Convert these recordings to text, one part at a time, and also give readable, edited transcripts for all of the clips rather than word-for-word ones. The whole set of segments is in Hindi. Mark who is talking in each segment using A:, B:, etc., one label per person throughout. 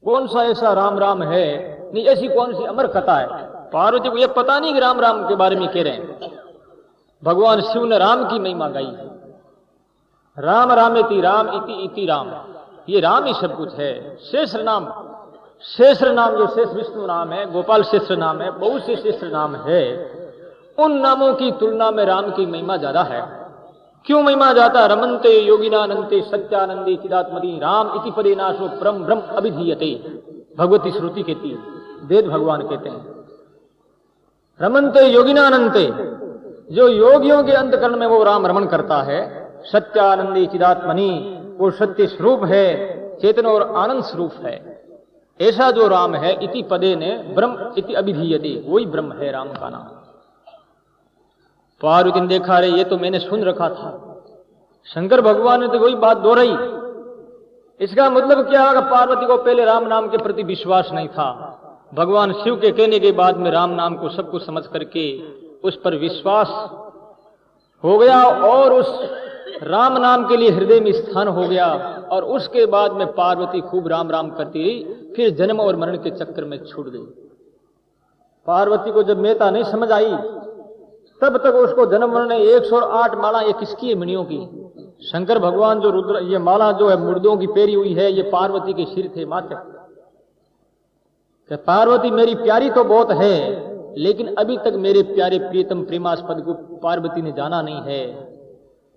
A: कौन सा ऐसा राम राम है, नहीं ऐसी कौन सी अमर कथा है। पार्वती को यह पता नहीं कि राम राम के बारे में कह रहे हैं। भगवान शिव ने राम की महिमा गाई है। राम रामेति राम इति इति राम, ये राम ही सब कुछ है। शेष नाम जो शेष विष्णु नाम है, गोपाल शेष नाम है, बहुत से शेष नाम है, उन नामों की तुलना में राम की महिमा ज्यादा है। क्यों महिमा ज्यादा? रमन्ते योगिनानंते सत्यानंदे चिदात्मति राम इति पदे नाशो परम ब्रह्म अभिधीयते, भगवती श्रुति कहती है, वेद भगवान कहते हैं। रमन्ते योगिनानंते, जो योगियों के अंतकरण में वो राम रमन करता है। सत्यानंदी चिदात्मनि, वो सत्य स्वरूप है, चेतन और आनंद स्वरूप है। ऐसा जो राम है, इति पदे ने ब्रह्म इति अभिधीयते, वही ब्रह्म है राम का नाम। पार्वती ने देखा, रे ये तो मैंने सुन रखा था, शंकर भगवान ने तो वही बात दोहराई। इसका मतलब क्या है? पार्वती को पहले राम नाम के प्रति विश्वास नहीं था। भगवान शिव के कहने के बाद में राम नाम को सब कुछ समझ करके उस पर विश्वास हो गया और उस राम नाम के लिए हृदय में स्थान हो गया। और उसके बाद में पार्वती खूब राम राम करती रही, फिर जन्म और मरण के चक्कर में छूट गई। पार्वती को जब मेहता नहीं समझ आई, तब तक उसको जन्म मरण ने 108 माला, ये किसकी है? मणियों की। शंकर भगवान जो रुद्र, ये माला जो है मुर्दों की पेरी हुई है, ये पार्वती के सिर थे माथे। पार्वती मेरी प्यारी तो बहुत है, लेकिन अभी तक मेरे प्यारे प्रियतम प्रेमास्पद को पार्वती ने जाना नहीं है,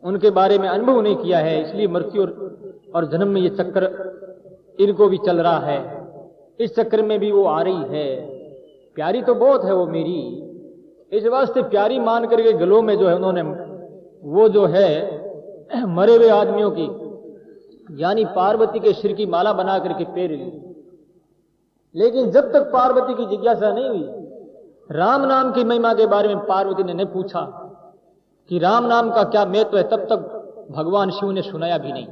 A: उनके बारे में अनुभव नहीं किया है, इसलिए मृत्यु और जन्म में ये चक्कर इनको भी चल रहा है। इस चक्कर में भी वो आ रही है। प्यारी तो बहुत है वो मेरी, इस वास्ते प्यारी मान करके गलों में जो है उन्होंने वो जो है मरे हुए आदमियों की, यानी पार्वती के सिर की माला बना करके पैर ली। लेकिन जब तक पार्वती की जिज्ञासा नहीं हुई, राम नाम की महिमा के बारे में पार्वती ने नहीं पूछा कि राम नाम का क्या महत्व है, तब तक भगवान शिव ने सुनाया भी नहीं।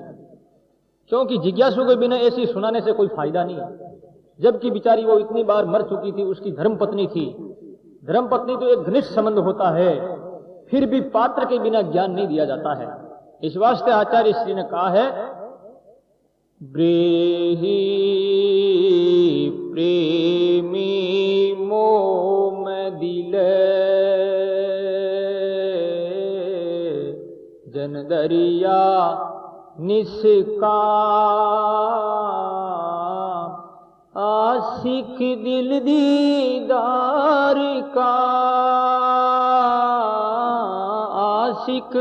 A: क्योंकि जिज्ञासु के बिना ऐसी सुनाने से कोई फायदा नहीं है। जबकि बेचारी वो इतनी बार मर चुकी थी, उसकी धर्मपत्नी थी। धर्मपत्नी तो एक घनिष्ठ संबंध होता है, फिर भी पात्र के बिना ज्ञान नहीं दिया जाता है। इस वास्ते आचार्य श्री ने कहा है, ब्रेहि प्रेमी मोम दिले जन दरिया निष्का आशिक दिल दीदार का, आशिक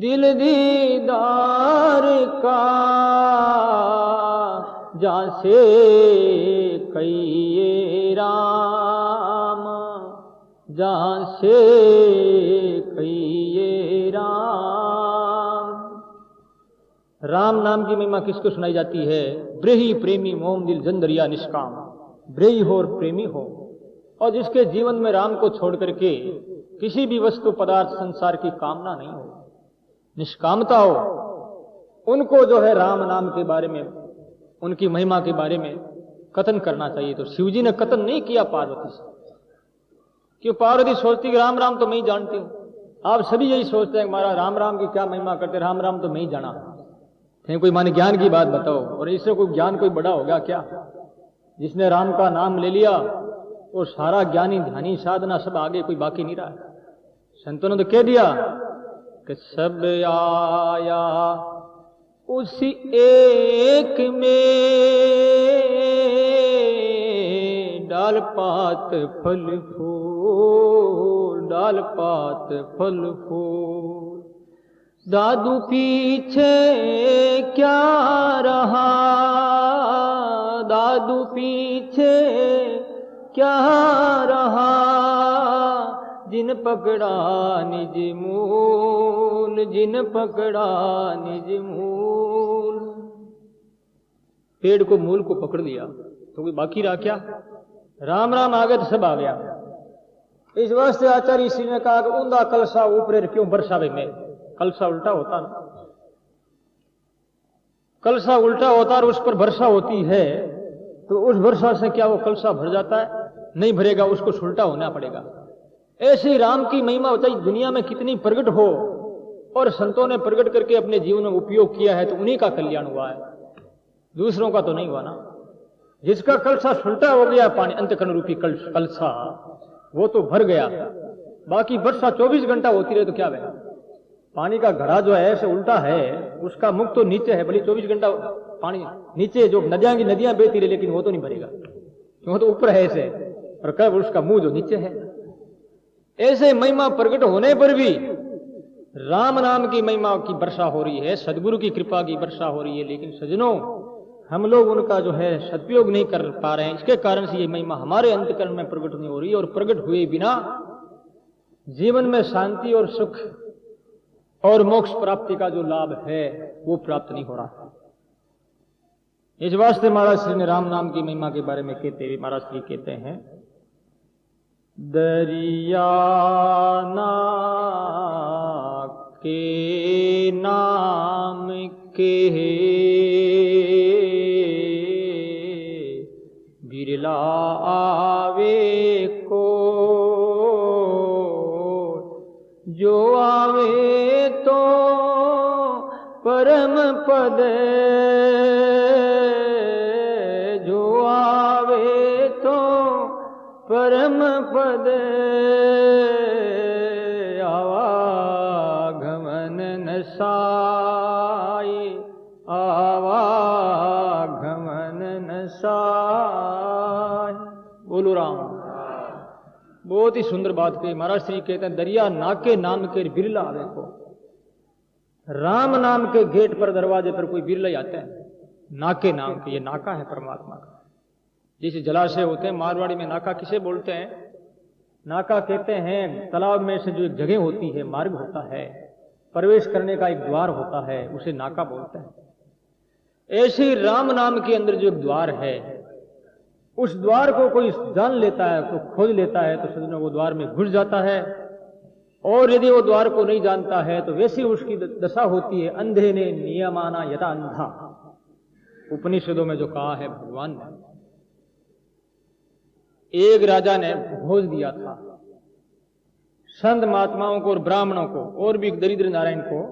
A: दिल दीदार का, जहाँ से कहिए राम, जहाँ से कहिए राम। राम नाम की महिमा किसको सुनाई जाती है? ब्रेही प्रेमी मोम दिल जंदरिया निष्काम, ब्रेही हो और प्रेमी हो, और जिसके जीवन में राम को छोड़ करके किसी भी वस्तु पदार्थ संसार की कामना नहीं हो, निष्कामता हो, उनको जो है राम नाम के बारे में, उनकी महिमा के बारे में कथन करना चाहिए। तो शिव जी ने कथन नहीं किया पार्वती से, क्यों? पार्वती सोचती कि राम राम तो मैं ही जानती हूं। आप सभी यही सोचते हैं हमारा राम राम की क्या महिमा करते, राम राम तो मैं ही जाना। कोई माने ज्ञान की बात बताओ, और इससे कोई ज्ञान कोई बड़ा होगा क्या? जिसने राम का नाम ले लिया वो सारा ज्ञानी ध्यानी साधना सब आगे कोई बाकी नहीं रहा। संतों ने तो कह दिया कि सब आया उसी एक में, डाल पात फल फूल, डाल पात फल फूल। दादू पीछे क्या रहा, दादू पीछे क्या रहा, जिन पकड़ा निज मूल, जिन पकड़ा निज मूल। पेड़ को मूल को पकड़ लिया तो कोई बाकी रहा क्या? राम राम आ गए तो सब आ गया। इस वास्ते आचार्य श्री ने कहा कि ऊंधा कलसा ऊपर क्यों बरसावे में। कलसा उल्टा होता ना, कलसा उल्टा होता और उस पर वर्षा होती है तो उस वर्षा से क्या वो कलसा भर जाता है? नहीं भरेगा, उसको उल्टा होना पड़ेगा। ऐसे राम की महिमा होता है दुनिया में कितनी प्रकट हो, और संतों ने प्रकट करके अपने जीवन में उपयोग किया है तो उन्हीं का कल्याण हुआ है। दूसरों का तो नहीं हुआ ना। जिसका कलसा सुलटा हो गया पानी अंतकरण रूपी कलसा, वो तो भर गया। बाकी वर्षा 24 घंटा होती रहे तो क्या बनेगा? पानी का घड़ा जो है ऐसे उल्टा है, उसका मुख तो नीचे है, भले 24 घंटा पानी नीचे जो नदियां की नदियां बहती रहे, लेकिन वो तो नहीं भरेगा, वो तो ऊपर है ऐसे, और कब उसका मुंह जो नीचे है। ऐसे महिमा प्रकट होने पर भी राम नाम की महिमा की वर्षा हो रही है, सदगुरु की कृपा की वर्षा हो रही है, लेकिन सज्जनों हम लोग उनका जो है सदुपयोग नहीं कर पा रहे हैं। इसके कारण से ये महिमा हमारे अंतकरण में प्रकट नहीं हो रही है, और प्रकट हुए बिना जीवन में शांति और सुख और मोक्ष प्राप्ति का जो लाभ है वो प्राप्त नहीं हो रहा। इस वास्ते महाराज श्री ने राम नाम की महिमा के बारे में कहते हुए महाराज श्री कहते हैं, दरिया ना के नाम के बिरला आवे को, जो आवे तो परम पद, जो आवे तो परम पद, आवागमन न साई, आवागमन न साई। बोलो राम। बहुत ही सुंदर बात कही महाराज श्री कहते हैं, दरिया नाके नाम के बिरला आवे को। राम नाम के गेट पर दरवाजे पर कोई बिरला ही आता है, नाके नाम के, ये नाका है परमात्मा का। जैसे जलाशय होते हैं, मारवाड़ी में नाका किसे बोलते हैं? नाका कहते हैं तालाब में से जो एक जगह होती है, मार्ग होता है, प्रवेश करने का एक द्वार होता है, उसे नाका बोलते हैं। ऐसे ही राम नाम के अंदर जो एक द्वार है, उस द्वार को कोई जान लेता है, तो खोज लेता है, तो सज्जनों वो द्वार में घुस जाता है। और यदि वो द्वार को नहीं जानता है तो वैसी उसकी दशा होती है, अंधे ने नियमाना यथा अंधा। उपनिषदों में जो कहा है भगवान ने, एक राजा ने भोज दिया था संत महात्माओं को और ब्राह्मणों को और भी दरिद्र नारायण को,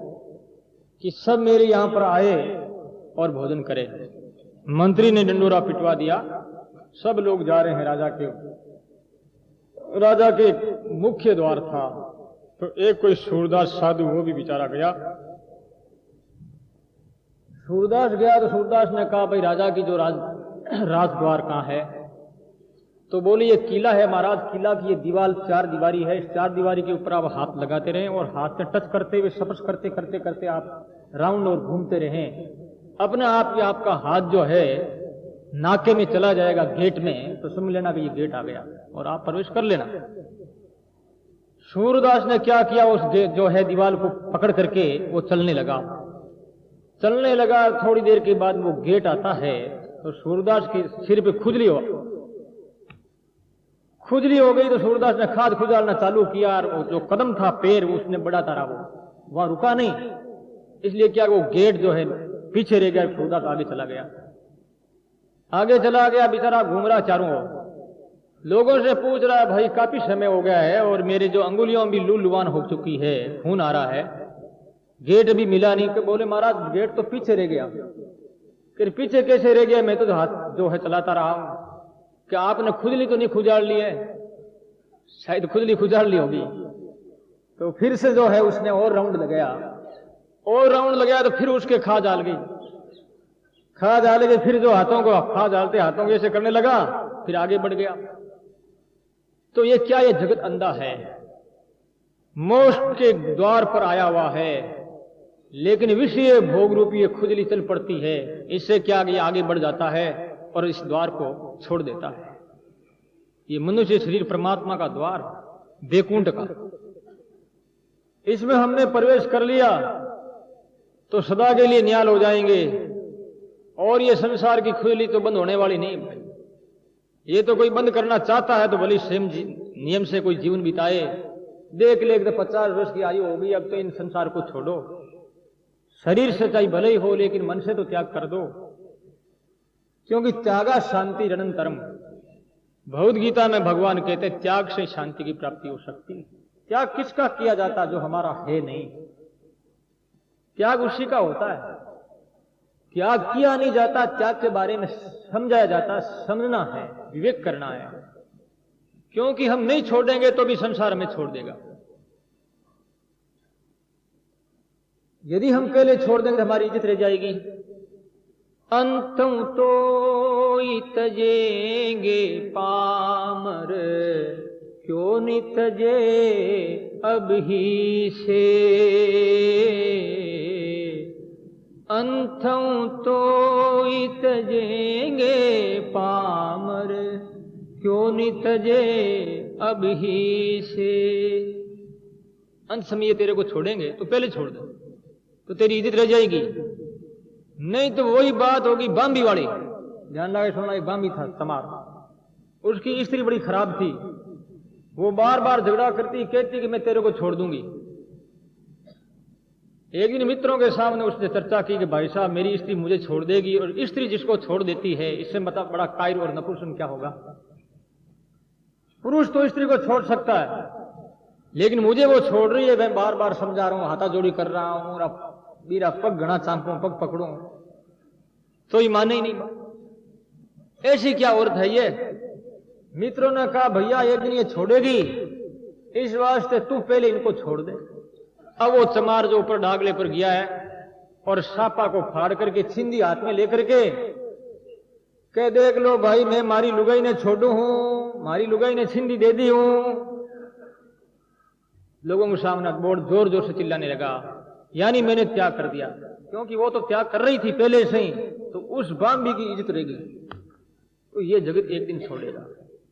A: कि सब मेरे यहां पर आए और भोजन करें। मंत्री ने डंडोरा पिटवा दिया, सब लोग जा रहे हैं राजा के मुख्य द्वार था। तो एक कोई सूरदास साधु, वो भी बेचारा गया। सूरदास गया तो सूरदास ने कहा, भाई राजा की जो राज द्वार कहाँ है? तो बोले ये किला है महाराज, किला की ये दीवार 4 दीवारी है, इस 4 दीवारी के ऊपर आप हाथ लगाते रहें और हाथ से टच करते हुए स्पर्श करते करते करते आप राउंड और घूमते रहें। अपने आप ही आपका हाथ जो है नाके में चला जाएगा गेट में, तो समझ लेना कि ये गेट आ गया और आप प्रवेश कर लेना। सूरदास ने क्या किया, उस जो है दीवार को पकड़ करके वो चलने लगा। थोड़ी देर के बाद वो गेट आता है, तो सूरदास के सिर पे खुजली हो गई। तो सूरदास ने खाद खुजालना चालू किया, और जो कदम था पैर उसने बढ़ा तारा, वो वहां रुका नहीं। इसलिए क्या वो गेट जो है पीछे रह गया, सूरदास आगे चला गया। बेचारा घूम रहा चारों ओर, लोगों से पूछ रहा है, भाई काफी समय हो गया है और मेरे जो अंगुलियों भी लूलुवान हो चुकी है, खून आ रहा है, गेट भी मिला नहीं। तो बोले महाराज गेट तो पीछे रह गया। फिर पीछे कैसे रह गया? मैं तो हाथ जो है चलाता रहा हूं। क्या आपने खुजली तो नहीं खुजाड़ ली है? शायद खुजली खुजाड़ ली होगी। तो फिर से जो है उसने और राउंड लगाया तो फिर उसके खा डाल गई। फिर जो हाथों को ऐसे करने लगा, फिर आगे बढ़ गया। तो ये क्या, ये जगत अंधा है, मोक्ष के द्वार पर आया हुआ है, लेकिन विषय भोग रूपी ये खुजली चल पड़ती है। इससे क्या आगे बढ़ जाता है और इस द्वार को छोड़ देता है। ये मनुष्य शरीर परमात्मा का द्वार, बैकुंठ का, इसमें हमने प्रवेश कर लिया तो सदा के लिए न्याल हो जाएंगे। और ये संसार की खुजली तो बंद होने वाली नहीं भाई। ये तो कोई बंद करना चाहता है तो भले स्वयं नियम से कोई जीवन बिताए। देख ले तो 50 वर्ष की आयु होगी, अब तो इन संसार को छोड़ो। शरीर से चाहे भले ही हो, लेकिन मन से तो त्याग कर दो, क्योंकि त्यागा शांति रणंतरम। भगवद गीता में भगवान कहते हैं त्याग से शांति की प्राप्ति हो सकती है। त्याग किसका किया जाता? जो हमारा है नहीं। त्याग उसी का होता है त्याग किया नहीं जाता, त्याग के बारे में समझाया जाता, समझना है, विवेक करना है। क्योंकि हम नहीं छोड़ेंगे तो भी संसार हमें छोड़ देगा। यदि हम पहले छोड़ देंगे तो हमारी इज्जत रह जाएगी। अंतम तो तजेंगे पामर, क्यों नहीं तजे अब ही से। अंतम तो तजेंगे पामर, क्यों नहीं तजे अब ही से। अंत समय ये तेरे को छोड़ेंगे तो पहले छोड़ दे, तो तेरी इज्जत रह जाएगी। नहीं तो वही बात होगी बांबी वाली। ध्यान लगा सुनना, एक बांबी था तमार, उसकी स्त्री बड़ी खराब थी। वो बार बार झगड़ा करती, कहती कि मैं तेरे को छोड़ दूंगी। एक दिन मित्रों के सामने उसने चर्चा की कि भाई साहब मेरी स्त्री मुझे छोड़ देगी, और स्त्री जिसको छोड़ देती है इससे मतलब बड़ा कायर और नपुंसक क्या होगा। पुरुष तो स्त्री को छोड़ सकता है, लेकिन मुझे वो छोड़ रही है, मैं बार बार समझा रहा हूं, हाथा जोड़ी कर रहा हूं, और मेरा पग घना चांपू, पग पकड़ू तो ये माने ही नहीं। ऐसी क्या औरत है ये। मित्रों ने कहा भैया एक दिन ये छोड़ेगी, इस वास्ते तू पहले इनको छोड़ दे। अब वो चमार जो ऊपर डागले पर गया है और सापा को फाड़ करके छिंदी हाथ में लेकर के कह देख लो भाई मैं मारी लुगाई ने छोड़ू हूं, मारी लुगाई ने छिंदी दे दी हूं। लोगों के सामने बोर्ड जोर जोर से चिल्लाने लगा, यानी मैंने त्याग कर दिया। क्योंकि वो तो त्याग कर रही थी पहले से ही, तो उस बांबी की इज्जत रहेगी। तो ये जगत एक दिन छोड़ेगा।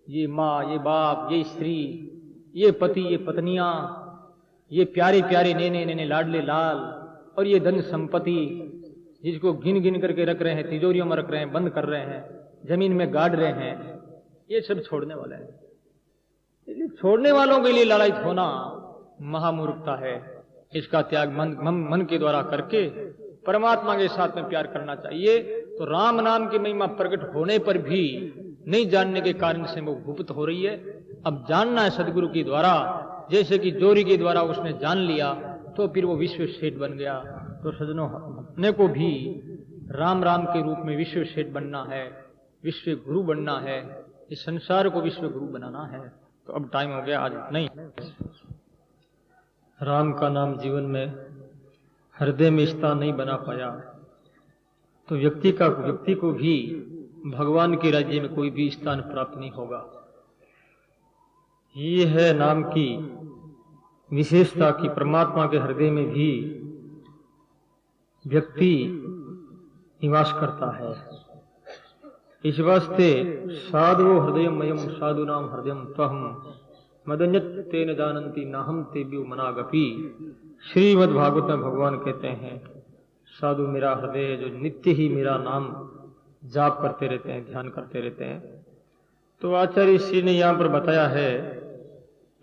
A: ये माँ, ये बाप, ये स्त्री, ये पति, ये पत्नियां, ये प्यारे प्यारे नैने नैने लाडले लाल, और ये धन संपत्ति जिसको गिन गिन करके रख रहे हैं, तिजोरियों में रख रहे हैं, बंद कर रहे हैं, जमीन में गाड़ रहे हैं, ये सब छोड़ने वाला है। छोड़ने वालों के लिए लड़ाई होना महामूर्खता है। इसका त्याग मन के द्वारा करके परमात्मा के साथ में प्यार करना चाहिए। तो राम नाम की महिमा प्रकट होने पर भी नहीं जानने के कारण से वो गुप्त हो रही है। अब जानना है सदगुरु के द्वारा, जैसे कि जोरी के द्वारा उसने जान लिया तो फिर वो विश्व सेठ बन गया। तो सजनों, अपने को भी राम राम के रूप में विश्व सेठ बनना है, विश्व गुरु बनना है, इस संसार को विश्व गुरु बनाना है। तो अब टाइम हो गया, आज नहीं। राम का नाम जीवन में हृदय में स्थान नहीं बना पाया तो व्यक्ति को भी भगवान के राज्य में कोई भी स्थान प्राप्त नहीं होगा। ये है नाम की विशेषता कि परमात्मा के हृदय में भी व्यक्ति निवास करता है। इस वास्ते साधु हृदयमयम साधु नाम हृदयम त्वहम मदन्यत तेन जानन्ति नाहम तेभ्यो मनागपि। श्रीमद् भागवत में भगवान कहते हैं साधु मेरा हृदय जो नित्य ही मेरा नाम जाप करते रहते हैं, ध्यान करते रहते हैं। तो आचार्य श्री ने यहाँ पर बताया है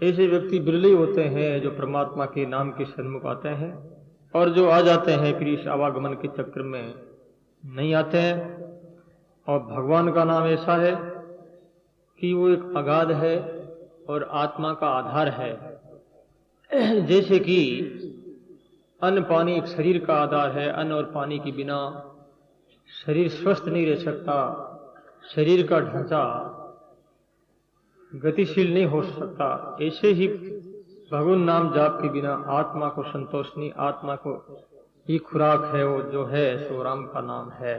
A: ऐसे व्यक्ति बिरले होते हैं जो परमात्मा के नाम के सन्मुख आते हैं, और जो आ जाते हैं फिर इस आवागमन के चक्र में नहीं आते हैं। और भगवान का नाम ऐसा है कि वो एक अगाध है और आत्मा का आधार है। जैसे कि अन्न पानी एक शरीर का आधार है, अन्न और पानी के बिना शरीर स्वस्थ नहीं रह सकता, शरीर का ढांचा गतिशील नहीं हो सकता। ऐसे ही भगवान नाम जाप के बिना आत्मा को संतोष नहीं, आत्मा को ही खुराक है वो जो है सो राम का नाम है।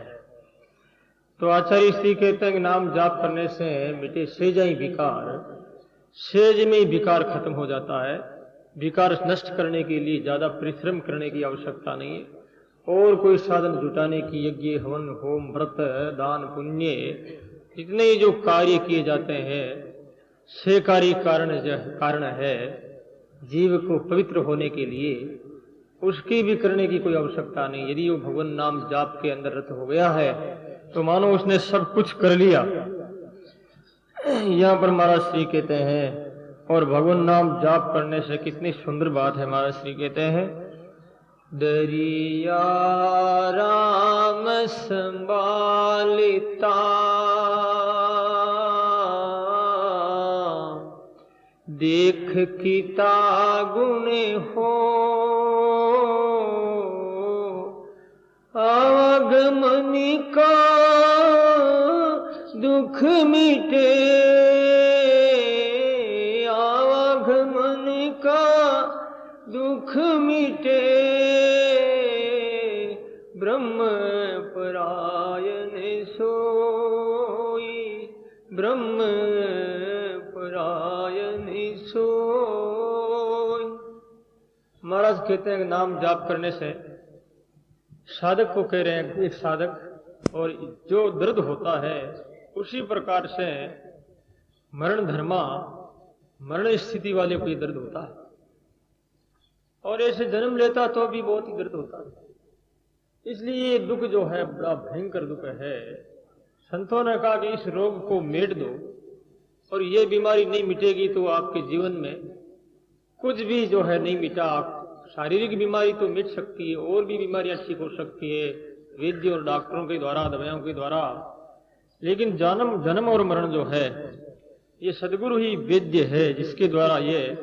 A: तो आचार्य श्री कहते हैं कि नाम जाप करने से मिटे सेजाई विकार, सेज में ही विकार खत्म हो जाता है। विकार नष्ट करने के लिए ज्यादा परिश्रम करने की आवश्यकता नहीं है, और कोई साधन जुटाने की यज्ञ हवन होम व्रत दान पुण्य इतने ही जो कार्य किए जाते हैं से कार्य कारण है जीव को पवित्र होने के लिए, उसकी भी करने की कोई आवश्यकता नहीं। यदि वो भगवान नाम जाप के अंदर रत हो गया है तो मानो उसने सब कुछ कर लिया। यहाँ पर महाराज श्री कहते हैं, और भगवान नाम जाप करने से कितनी सुंदर बात है। महाराज श्री कहते हैं दरिया राम संभालिता देख कीता गुण हो, आवागमन का दुख मिटे, आवागमन का दुख मिटे, ब्रह्म परायण सोई, ब्रह्म परायण सोई। महाराज कहते हैं नाम जाप करने से, साधक को कह रहे हैं, एक साधक, और जो दर्द होता है उसी प्रकार से मरण धर्मा, मरण स्थिति वाले को ये दर्द होता है, और ऐसे जन्म लेता तो भी बहुत ही दर्द होता है। इसलिए ये दुख जो है बड़ा भयंकर दुख है। संतों ने कहा कि इस रोग को मेट दो, और ये बीमारी नहीं मिटेगी तो आपके जीवन में कुछ भी जो है नहीं मिटा। शारीरिक बीमारी तो मिट सकती है, और भी बीमारियां ठीक हो सकती है वैद्य और डॉक्टरों के द्वारा, दवाइयों के द्वारा, लेकिन जन्म और मरण जो है ये सदगुरु ही वैद्य है, जिसके द्वारा ये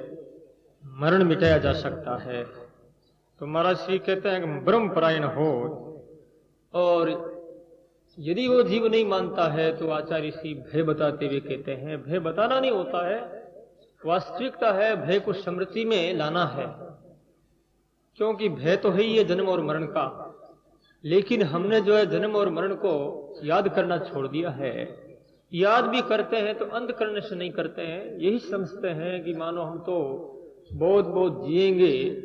A: मरण मिटाया जा सकता है। तो महाराज श्री कहते हैं कि ब्रह्म परायण हो, और यदि वो जीव नहीं मानता है तो आचार्य श्री भय बताते हुए कहते हैं, भय बताना नहीं होता है, वास्तविकता है भय को स्मृति में लाना है, क्योंकि भय तो है ही है जन्म और मरण का, लेकिन हमने जो है जन्म और मरण को याद करना छोड़ दिया है। याद भी करते हैं तो अंधकरण से नहीं करते हैं, यही समझते हैं कि मानो हम तो बहुत बहुत जिएंगे,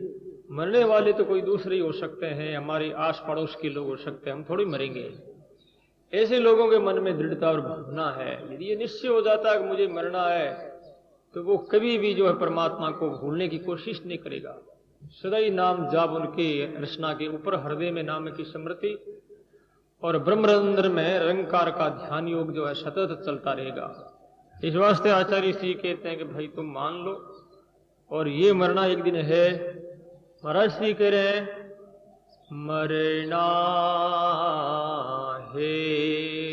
A: मरने वाले तो कोई दूसरे ही हो सकते हैं, हमारे आस पड़ोस के लोग हो सकते हैं, हम थोड़ी मरेंगे। ऐसे लोगों के मन में दृढ़ता और भावना है। यदि ये निश्चय हो जाता है कि मुझे मरना है, तो वो कभी भी जो है परमात्मा को भूलने की कोशिश नहीं करेगा। सदा ही नाम जाप उनके रचना के ऊपर, हृदय में नाम की स्मृति, और ब्रह्मरंध्र में निरंकार का ध्यान योग जो है सतत चलता रहेगा। इस वास्ते आचार्य श्री कहते हैं कि भाई तुम मान लो, और ये मरना एक दिन है। महाराज श्री कह रहे हैं मरना है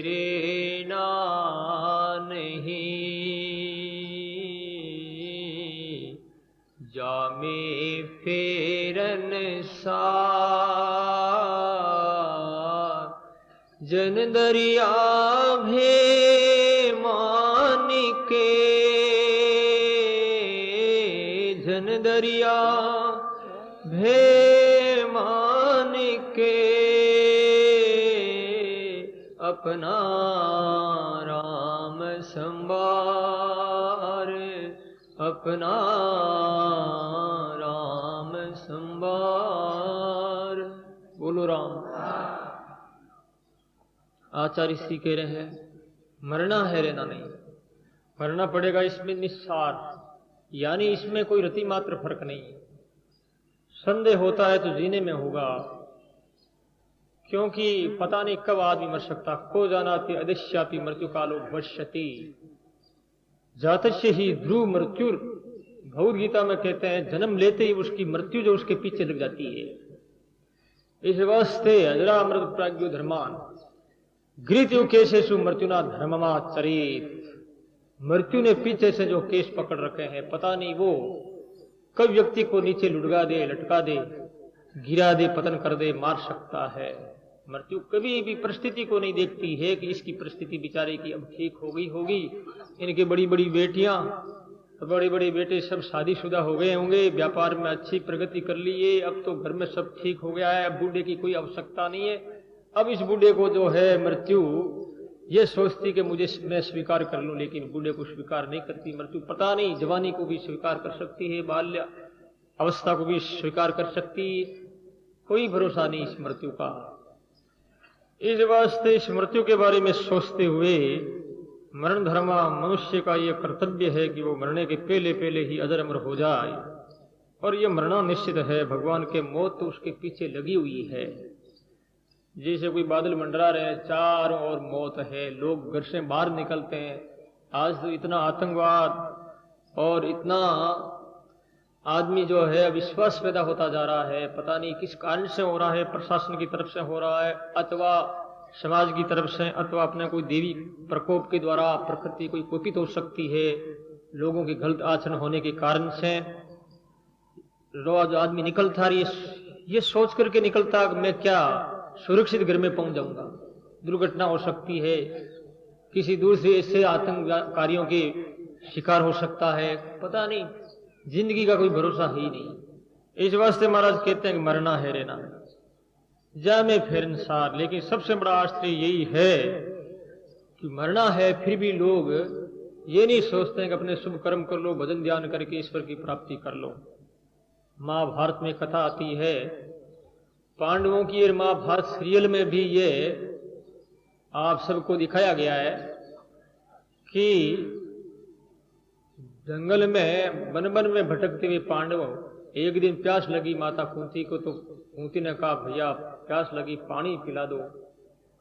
A: रे ना नहीं, जामे फेरन सार, जन दरिया भे मान के, जन दरिया भे मान के, अपना राम संभार, अपना राम संभार। बोलो राम। आचार्य श्री कह रहे हैं मरना है रहना नहीं, मरना पड़ेगा इसमें निस्सार, यानी इसमें कोई रति मात्र फर्क नहीं। संदेह होता है तो जीने में होगा, क्योंकि पता नहीं कब आदमी मर सकता। को जानाति अदृश्यापि मृत्यु कालो भविष्यति, जातस्य ही ध्रुव मृत्युर। भगवद गीता में कहते हैं जन्म लेते ही उसकी मृत्यु जो उसके पीछे लग जाती है। इस वास्ते अजरा मृत प्राज्ञो धर्मान गृत्यु केशेषु मृत्युना धर्ममा चरित। मृत्यु ने पीछे से जो केस पकड़ रखे हैं, पता नहीं वो कब व्यक्ति को नीचे लुढ़का दे, लटका दे, गिरा दे, पतन कर दे, मार सकता है। मृत्यु कभी भी परिस्थिति को नहीं देखती है कि इसकी परिस्थिति बेचारे की अब ठीक हो गई होगी। इनके बड़ी बड़ी बेटियां, बड़े बड़े बेटे सब शादीशुदा हो गए होंगे, व्यापार में अच्छी प्रगति कर ली है, अब तो घर में सब ठीक हो गया है, अब बूढ़े की कोई आवश्यकता नहीं है। अब इस बूढ़े को जो है मृत्यु ये सोचती कि मैं स्वीकार कर लूं, लेकिन बूढ़े को स्वीकार नहीं करती मृत्यु। पता नहीं जवानी को भी स्वीकार कर सकती है, बाल्य अवस्था को भी स्वीकार कर सकती, कोई भरोसा नहीं इस मृत्यु का। इस वास्ते इस मृत्यु के बारे में सोचते हुए मरण धर्मा मनुष्य का यह कर्तव्य है कि वो मरने के पहले पहले ही अजर अमर हो जाए। और ये मरना निश्चित है, भगवान के मौत तो उसके पीछे लगी हुई है। जैसे कोई बादल मंडरा रहे, चारों ओर मौत है, लोग घर से बाहर निकलते हैं। आज तो इतना आतंकवाद और इतना आदमी जो है अविश्वास पैदा होता जा रहा है, पता नहीं किस कारण से हो रहा है, प्रशासन की तरफ से हो रहा है अथवा समाज की तरफ से, अथवा अपने कोई देवी प्रकोप के द्वारा प्रकृति कोई कुपित हो सकती है, लोगों के गलत आचरण होने के कारण से। रोज आदमी निकलता ये सोच करके निकलता कि मैं क्या सुरक्षित घर में पहुंच जाऊंगा। दुर्घटना हो सकती है, किसी दूसरे ऐसे आतंककारियों के शिकार हो सकता है, पता नहीं, जिंदगी का कोई भरोसा ही नहीं। इस वास्ते महाराज कहते हैं कि मरना है रहना जा में फिर इंसार। लेकिन सबसे बड़ा आश्चर्य यही है कि मरना है फिर भी लोग ये नहीं सोचते हैं कि अपने शुभ कर्म कर लो, भजन ध्यान करके ईश्वर की प्राप्ति कर लो। महाभारत में कथा आती है पांडवों की, और महाभारत सीरियल में भी ये आप सबको दिखाया गया है कि जंगल में वन वन में भटकते हुए पांडव, एक दिन प्यास लगी माता कुंती को, तो कुंती ने कहा भैया प्यास लगी पानी पिला दो।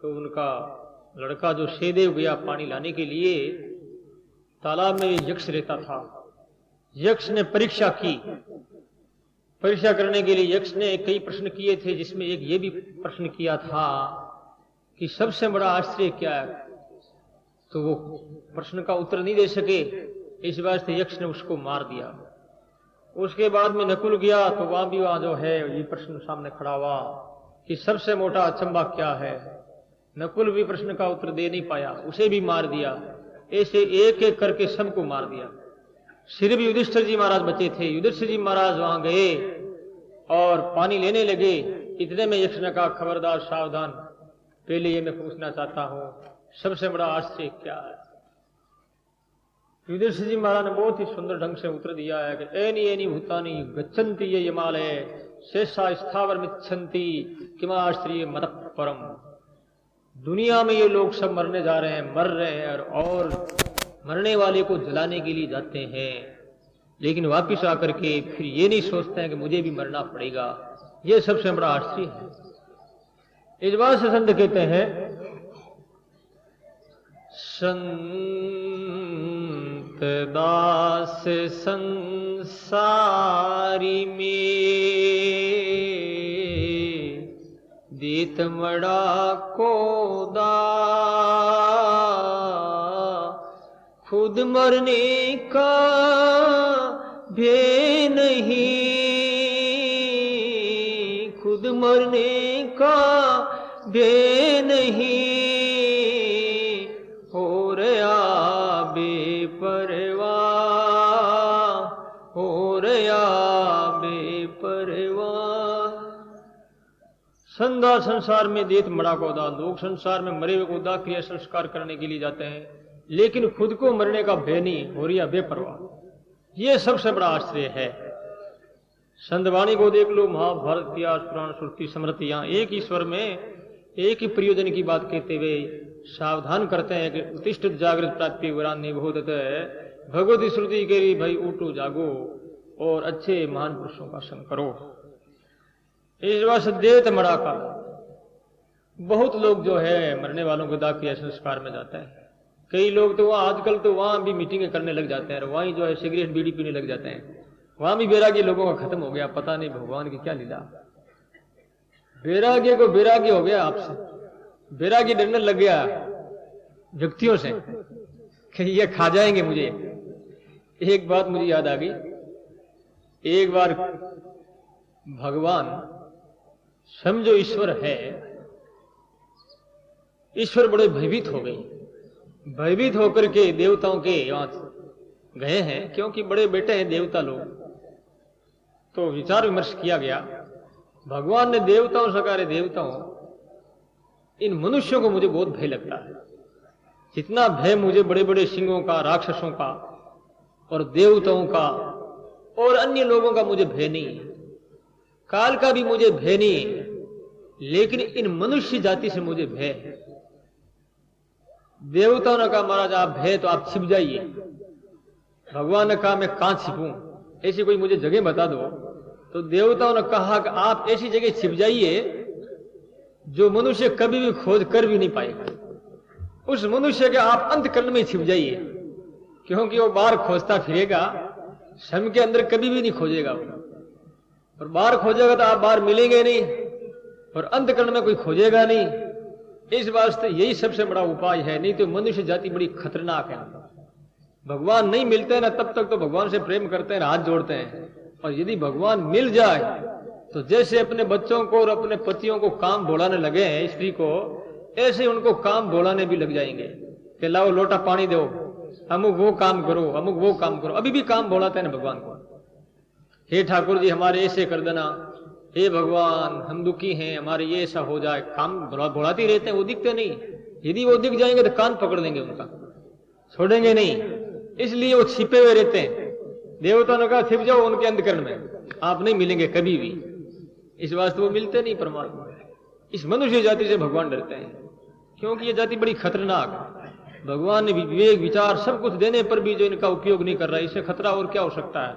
A: तो उनका लड़का जो सहदेव गया पानी लाने के लिए। तालाब में यक्ष रहता था। यक्ष ने परीक्षा की। परीक्षा करने के लिए यक्ष ने कई प्रश्न किए थे, जिसमें एक ये भी प्रश्न किया था कि सबसे बड़ा आश्चर्य क्या है। तो वो प्रश्न का उत्तर नहीं दे सके, इस वास्ते यक्ष ने उसको मार दिया। उसके बाद में नकुल गया तो वहां जो है ये प्रश्न सामने खड़ा हुआ कि सबसे मोटा अचंबा क्या है। नकुल भी प्रश्न का उत्तर दे नहीं पाया, उसे भी मार दिया। ऐसे एक एक करके सबको मार दिया। सिर्फ युधिष्ठिर जी महाराज बचे थे। युधिष्ठिर जी महाराज वहां गए और पानी लेने लगे। इतने में यक्ष ने कहा खबरदार सावधान, पहले ये मैं पूछना चाहता हूं सबसे बड़ा आश्चर्य क्या है। युधिष्ठिर जी महाराज ने बहुत ही सुंदर ढंग से उत्तर दिया है कि एनी एनी भूतानी गच्छन्ति ये यमालय शेषा स्थावर मिच्छन्ति किमाश्चर्य मत परम। दुनिया में ये लोग सब मरने जा रहे हैं, मर रहे हैं, और मरने वाले को जलाने के लिए जाते हैं, लेकिन वापिस आकर के फिर ये नहीं सोचते हैं कि मुझे भी मरना पड़ेगा। ये सबसे बड़ा आश्चर्य है। इस बात से संत कहते हैं संत दास संसारी में देत मड़ा को दा खुद मरने का भय नहीं, खुद मरने का भय नहीं, हो रहा बेपरवाह, हो रहा बेपरवाह। संदा संसार में देत मड़ा को दा, लोग संसार में मरे हुए को दा क्रिया संस्कार करने के लिए जाते हैं, लेकिन खुद को मरने का भय नहीं, हो रहा बेपरवाह। ये सबसे बड़ा आश्चर्य है। संतवाणी को देख लो, महाभारत इतिहास पुराण श्रुति स्मृतियां एक ईश्वर में एक ही प्रयोजन की बात कहते हुए सावधान करते हैं कि उत्तिष्ठ जागृत प्राप्ति वरान निबोधत है। भगवती श्रुति के लिए भाई उठो जागो और अच्छे महान पुरुषों का संग करो। इस बात देत मड़ा का बहुत लोग जो है मरने वालों को दाह क्रिया संस्कार में जाता है। कई लोग तो वहां आजकल तो वहां भी मीटिंगें करने लग जाते हैं, वहीं जो है सिगरेट बीड़ी पीने लग जाते हैं। वहां भी वैराग्य लोगों का खत्म हो गया। पता नहीं भगवान की क्या लीला। वैराग्य को वैराग्य हो गया आपसे, वैराग्य डरने लग गया व्यक्तियों से कि ये खा जाएंगे मुझे। एक बात मुझे याद आ गई। एक बार भगवान समझो ईश्वर है, ईश्वर बड़े भयभीत हो गए। भयभीत होकर के देवताओं के वहां गए हैं, क्योंकि बड़े बेटे हैं देवता लोग। तो विचार विमर्श किया गया। भगवान ने देवताओं से कहा, देवताओं इन मनुष्यों को मुझे बहुत भय लगता है। जितना भय मुझे बड़े बड़े सिंहों का, राक्षसों का और देवताओं का और अन्य लोगों का मुझे भय नहीं है, काल का भी मुझे भय नहीं है, लेकिन इन मनुष्य जाति से मुझे भय है। देवताओं ने कहा महाराज आप भय तो आप छिप जाइए। भगवान ने कहा मैं कहां छिपूं, ऐसी कोई मुझे जगह बता दो। तो देवताओं ने कहा कि आप ऐसी जगह छिप जाइए जो मनुष्य कभी भी खोज कर भी नहीं पाएगा। उस मनुष्य के आप अंतकरण में छिप जाइए, क्योंकि वो बाहर खोजता फिरेगा, स्वयं के अंदर कभी भी नहीं खोजेगा। और बाहर खोजेगा तो आप बाहर मिलेंगे नहीं, और अंतकरण में कोई खोजेगा नहीं। इस वास्ते यही सबसे बड़ा उपाय है। नहीं तो मनुष्य जाति बड़ी खतरनाक है। भगवान नहीं मिलते ना तब तक तो भगवान से प्रेम करते हैं, हाथ जोड़ते हैं, और यदि भगवान मिल जाए तो जैसे अपने बच्चों को और अपने पतियों को काम बोलाने लगे हैं स्त्री को, ऐसे उनको काम बोलाने भी लग जाएंगे कि लाओ लोटा पानी दो, अमुक वो काम करो, अमुक वो काम करो। अभी भी काम बोलाते हैं ना भगवान को, हे ठाकुर जी हमारे ऐसे कर देना, हे भगवान हम दुखी हैं, हमारे ये ऐसा हो जाए। काम बोलाते ही रहते हैं, वो दिखते नहीं। यदि वो दिख जाएंगे तो कान पकड़ देंगे उनका, छोड़ेंगे नहीं। इसलिए वो छिपे हुए रहते हैं। देवता ने कहा छिप जाओ उनके अंधकरण में, आप नहीं मिलेंगे कभी भी। इस वास्ते वो मिलते नहीं परमात्मा। इस मनुष्य जाति से भगवान डरते हैं, क्योंकि ये जाति बड़ी खतरनाक है। भगवान ने विवेक विचार सब कुछ देने पर भी जो इनका उपयोग नहीं कर रहा है, इससे खतरा और क्या हो सकता है।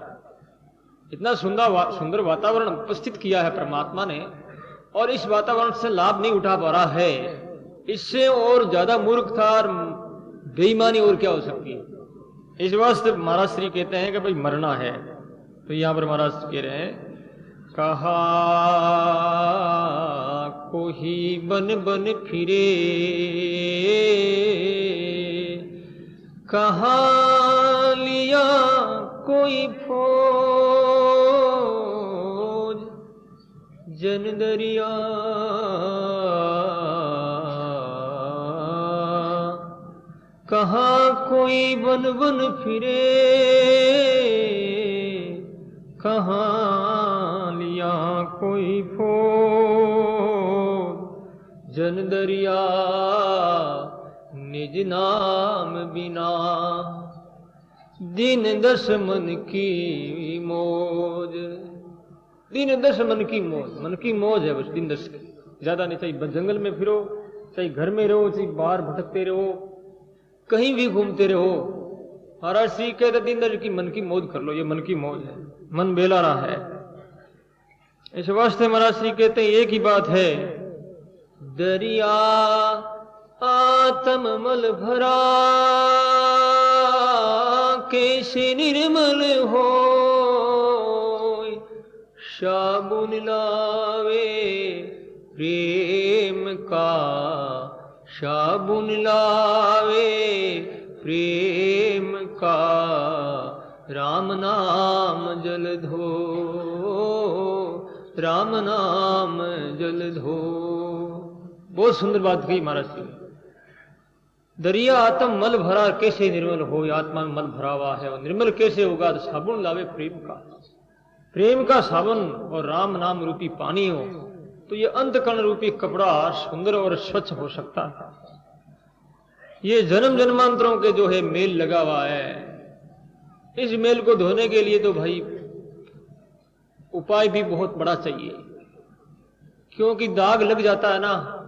A: इतना सुंदर वातावरण उपस्थित किया है परमात्मा ने, और इस वातावरण से लाभ नहीं उठा पा रहा है। इससे और ज्यादा मूर्खता और बेईमानी और क्या हो सकती है। इस वास्ते महाराज श्री कहते हैं कि भाई मरना है। तो यहां पर महाराज कह रहे हैं, कहा कोई बन बन फिरे, कहाँ लिया कोई फौज, जन दरिया कहाँ कोई बन बन फिरे, कहाँ लिया कोई फौज, जन दरिया निज नाम बिना, दिन दस मन की मौज। दिन दस मन की मौज, मन की मौज है बस दिन दस की, ज्यादा नहीं। चाहिए जंगल में फिरो, चाहे घर में रहो, चाहे बाहर भटकते रहो, कहीं भी घूमते रहो। महाराज श्री कहते दिन दस की मन की मौज कर लो, ये मन की मौज है, मन बेला रहा है। इस वास्ते महाराज श्री कहते हैं एक ही बात है, दरिया आत्म मल भरा, कैसे निर्मल हो, साबुन लावे प्रेम का, साबुन लावे प्रेम का, राम नाम जल धो, राम नाम जल धो। बहुत सुंदर बात कही महाराज जी। दरिया आत्म मल भरा, कैसे निर्मल हो, आत्मा में मल भरा हुआ है, और निर्मल कैसे होगा, तो साबुन लावे प्रेम का, प्रेम का साबुन और राम नाम रूपी पानी हो, तो ये अंतकरण रूपी कपड़ा सुंदर और स्वच्छ हो सकता है। ये जन्म जन्मांतरों के जो है मेल लगा हुआ है, इस मेल को धोने के लिए तो भाई उपाय भी बहुत बड़ा चाहिए, क्योंकि दाग लग जाता है ना,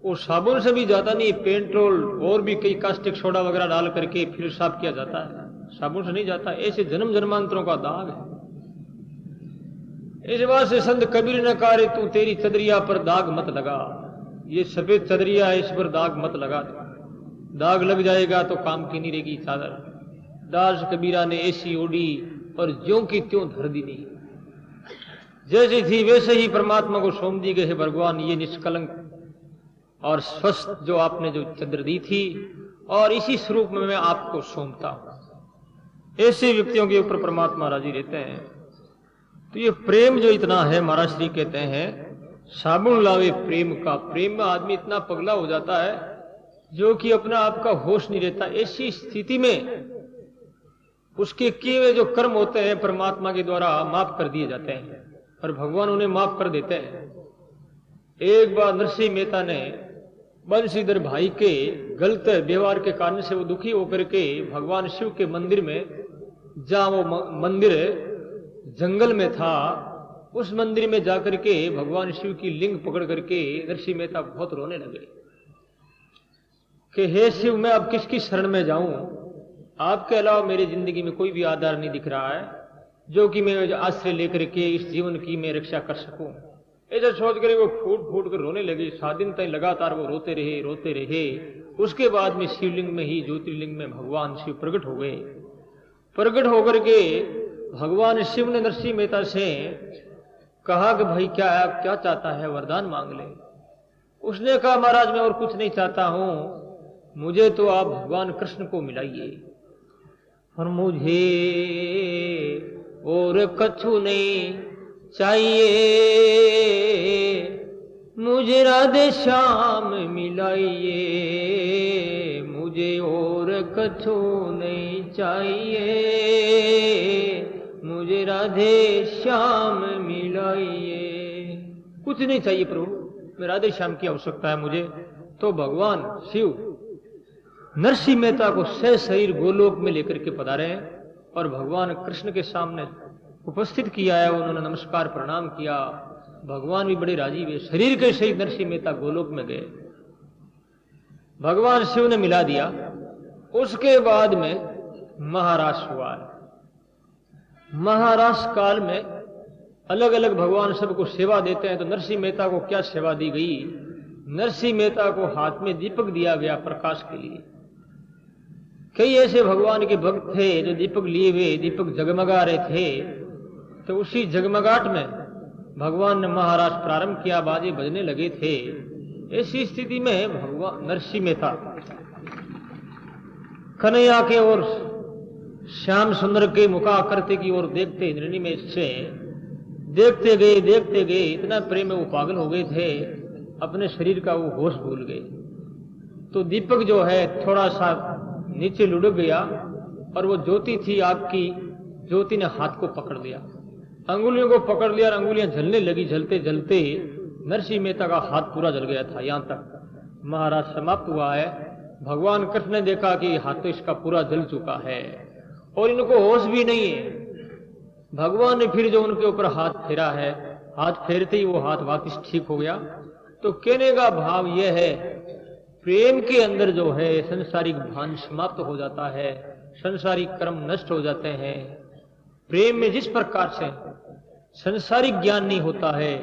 A: वो साबुन से भी जाता नहीं, पेट्रोल और भी कई कास्टिक सोडा वगैरह डाल करके फिर साफ किया जाता है, साबुन से नहीं जाता। ऐसे जन्म जन्मांतरों का दाग है। इस बात से संत कबीर ने कहा, तू तेरी चदरिया पर दाग मत लगा, ये सफेद चदरिया है, इस पर दाग मत लगा, दाग लग जाएगा तो काम की नहीं रहेगी चादर। दास कबीरा ने ऐसी ओढ़ी और ज्यों की त्यों धर दी नहीं, जैसी थी वैसे ही परमात्मा को सौंप दी गई है। भगवान ये निष्कलंक और स्वस्थ जो आपने जो चद्र दी थी, और इसी स्वरूप में मैं आपको सौंपता हूं। ऐसे व्यक्तियों के ऊपर परमात्मा राजी रहते हैं। तो ये प्रेम जो इतना है, महाराज श्री कहते हैं साबुन लावे प्रेम का। प्रेम में आदमी इतना पगला हो जाता है जो कि अपना आपका होश नहीं रहता। ऐसी स्थिति में उसके किए हुए जो कर्म होते हैं परमात्मा के द्वारा माफ कर दिए जाते हैं, और भगवान उन्हें माफ कर देते हैं। एक बार नरसिंह मेहता ने बंशीधर भाई के गलत व्यवहार के कारण से वो दुखी होकर के भगवान शिव के मंदिर में, जहां वो मंदिर जंगल में था, उस मंदिर में जाकर के भगवान शिव की लिंग पकड़ करके नरसिंह मेहता बहुत रोने लगे कि हे शिव, मैं अब किसकी शरण में जाऊं, आपके अलावा मेरी जिंदगी में कोई भी आधार नहीं दिख रहा है जो कि मैं आश्रय लेकर के इस जीवन की मैं रक्षा कर सकूं। ऐसा सोच कर वो फूट फूट कर रोने लगे। 7 दिन तक लगातार वो रोते रहे रोते रहे। उसके बाद में शिवलिंग में ही, ज्योतिर्लिंग में भगवान शिव प्रकट हो गए। प्रकट होकर के भगवान शिव ने नरसिंह मेहता से कहा कि भाई क्या चाहता है, वरदान मांग ले। उसने कहा महाराज मैं और कुछ नहीं चाहता हूं, मुझे तो आप भगवान कृष्ण को मिलाइए, और मुझे और कछु नहीं चाहिए, मुझे राधे श्याम मिलाइए, मुझे और कछु नहीं चाहिए, मुझे राधे श्याम मिलाइए। कुछ नहीं चाहिए प्रभु, मैं राधे श्याम की आवश्यकता है मुझे। तो भगवान शिव नरसिंह मेहता को शरीर गोलोक में लेकर के पधारे हैं और भगवान कृष्ण के सामने उपस्थित किया है। उन्होंने नमस्कार प्रणाम किया। भगवान भी बड़े राजी हुए। शरीर के सहित नरसिंह मेहता गोलोक में गए। भगवान शिव ने मिला दिया। उसके बाद में महारास हुआ है। महारास काल में अलग अलग भगवान सबको सेवा देते हैं। तो नरसिंह मेहता को क्या सेवा दी गई? नरसिंह मेहता को हाथ में दीपक दिया गया प्रकाश के लिए। कई ऐसे भगवान के भक्त थे जो दीपक लिए हुए दीपक जगमगा रहे थे। तो उसी जगमगाहट में भगवान ने महाराज प्रारंभ किया, बाजे बजने लगे थे। ऐसी स्थिति में भगवान नरसिंह मेहता कन्हैया के और श्याम सुंदर के मुखाकृति की ओर देखते निर्णय में से देखते गए इतना प्रेम में वो पागल हो गए थे, अपने शरीर का वो होश भूल गए। तो दीपक जो है थोड़ा सा नीचे लुढ़क गया और वो ज्योति थी, आग की ज्योति ने हाथ को पकड़ लिया, अंगुलियों को पकड़ लिया और अंगुलियां जलने लगी। जलते जलते नरसिंह मेहता का हाथ पूरा जल गया था। यहां तक महाराज समाप्त हुआ है। भगवान कृष्ण ने देखा कि हाथ तो इसका पूरा जल चुका है और इनको होश भी नहीं है। भगवान ने फिर जो उनके ऊपर हाथ फेरा है, हाथ फेरते ही वो हाथ वापिस ठीक हो गया। तो कहने का भाव यह है, प्रेम के अंदर जो है संसारिक भान समाप्त हो जाता है, संसारिक कर्म नष्ट हो जाते हैं। प्रेम में जिस प्रकार से संसारिक ज्ञान नहीं होता है,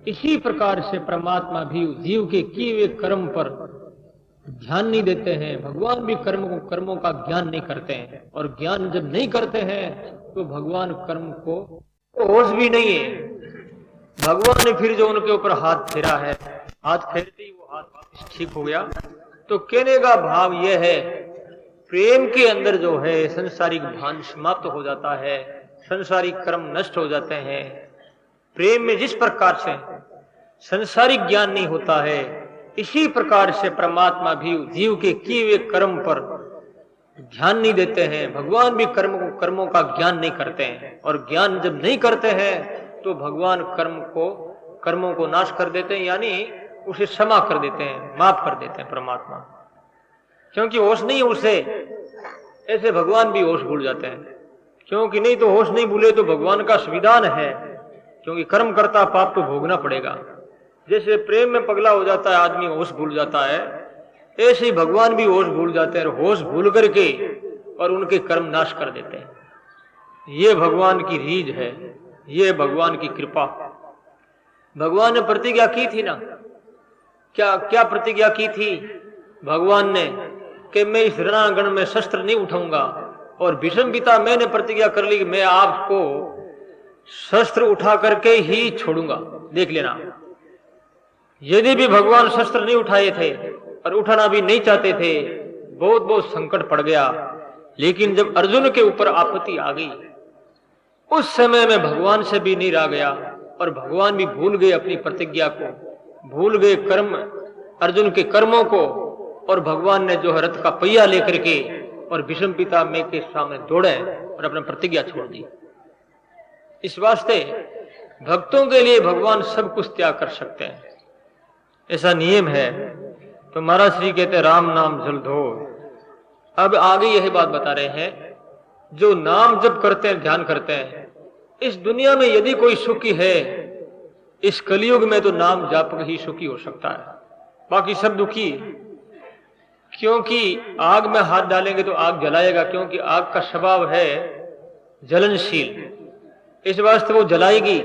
A: इसी प्रकार से परमात्मा भी जीव के किए हुए कर्म पर ध्यान नहीं देते हैं। भगवान भी कर्मों का ज्ञान नहीं करते हैं और ज्ञान जब नहीं करते हैं तो भगवान कर्म को होश भी नहीं है। भगवान ने फिर जो उनके ऊपर हाथ फेरा है, हाथ फेरते ही वो हाथ वापस ठीक हो गया। तो कहने का भाव यह है, प्रेम के अंदर जो है संसारिक भान समाप्त हो जाता है, संसारिक कर्म नष्ट हो जाते हैं। प्रेम में जिस प्रकार से संसारिक ज्ञान नहीं होता है, इसी प्रकार से परमात्मा भी जीव के किए हुए कर्म पर ध्यान नहीं देते हैं। भगवान भी कर्मों का ज्ञान नहीं करते हैं और ज्ञान जब नहीं करते हैं तो भगवान कर्मों को नाश कर देते हैं, यानी उसे क्षमा कर देते हैं, माफ कर देते हैं परमात्मा। क्योंकि होश नहीं है उसे, ऐसे भगवान भी होश भूल जाते हैं। क्योंकि नहीं तो होश नहीं भूले तो भगवान का संविधान है, क्योंकि कर्म करता पाप तो भोगना पड़ेगा। जैसे प्रेम में पगला हो जाता है आदमी, होश भूल जाता है, ऐसे ही भगवान भी होश भूल जाते हैं और होश भूल करके और उनके कर्म नाश कर देते हैं। ये भगवान की रीझ है, ये भगवान की कृपा। भगवान ने प्रतिज्ञा की थी ना, क्या प्रतिज्ञा की थी भगवान ने कि मैं इस रणांगण में शस्त्र नहीं उठाऊंगा। और भीष्म पिता मैंने प्रतिज्ञा कर ली कि मैं आपको शस्त्र उठा करके ही छोड़ूंगा। देख लेना, यदि भी भगवान शस्त्र नहीं उठाए थे और उठाना भी नहीं चाहते थे, बहुत संकट पड़ गया। लेकिन जब अर्जुन के ऊपर आपत्ति आ गई, उस समय में भगवान से भी नहीं रहा गया और भगवान भी भूल गए अपनी प्रतिज्ञा को, भूल गए कर्म, अर्जुन के कर्मों को। और भगवान ने जो है रथ का पहिया लेकर के और भीष्म पितामह के सामने दौड़े और अपनी प्रतिज्ञा छोड़ दी। इस वास्ते भक्तों के लिए भगवान सब कुछ त्याग कर सकते हैं, ऐसा नियम है। तो महाराज श्री कहते हैं राम नाम जल धो। अब आगे यही बात बता रहे हैं, जो नाम जप करते हैं, ध्यान करते हैं, इस दुनिया में यदि कोई सुखी है, इस कलयुग में तो नाम जापक ही सुखी हो सकता है, बाकी सब दुखी। क्योंकि आग में हाथ डालेंगे तो आग जलाएगा, क्योंकि आग का स्वभाव है जलनशील, इस वास्ते वो जलाएगी।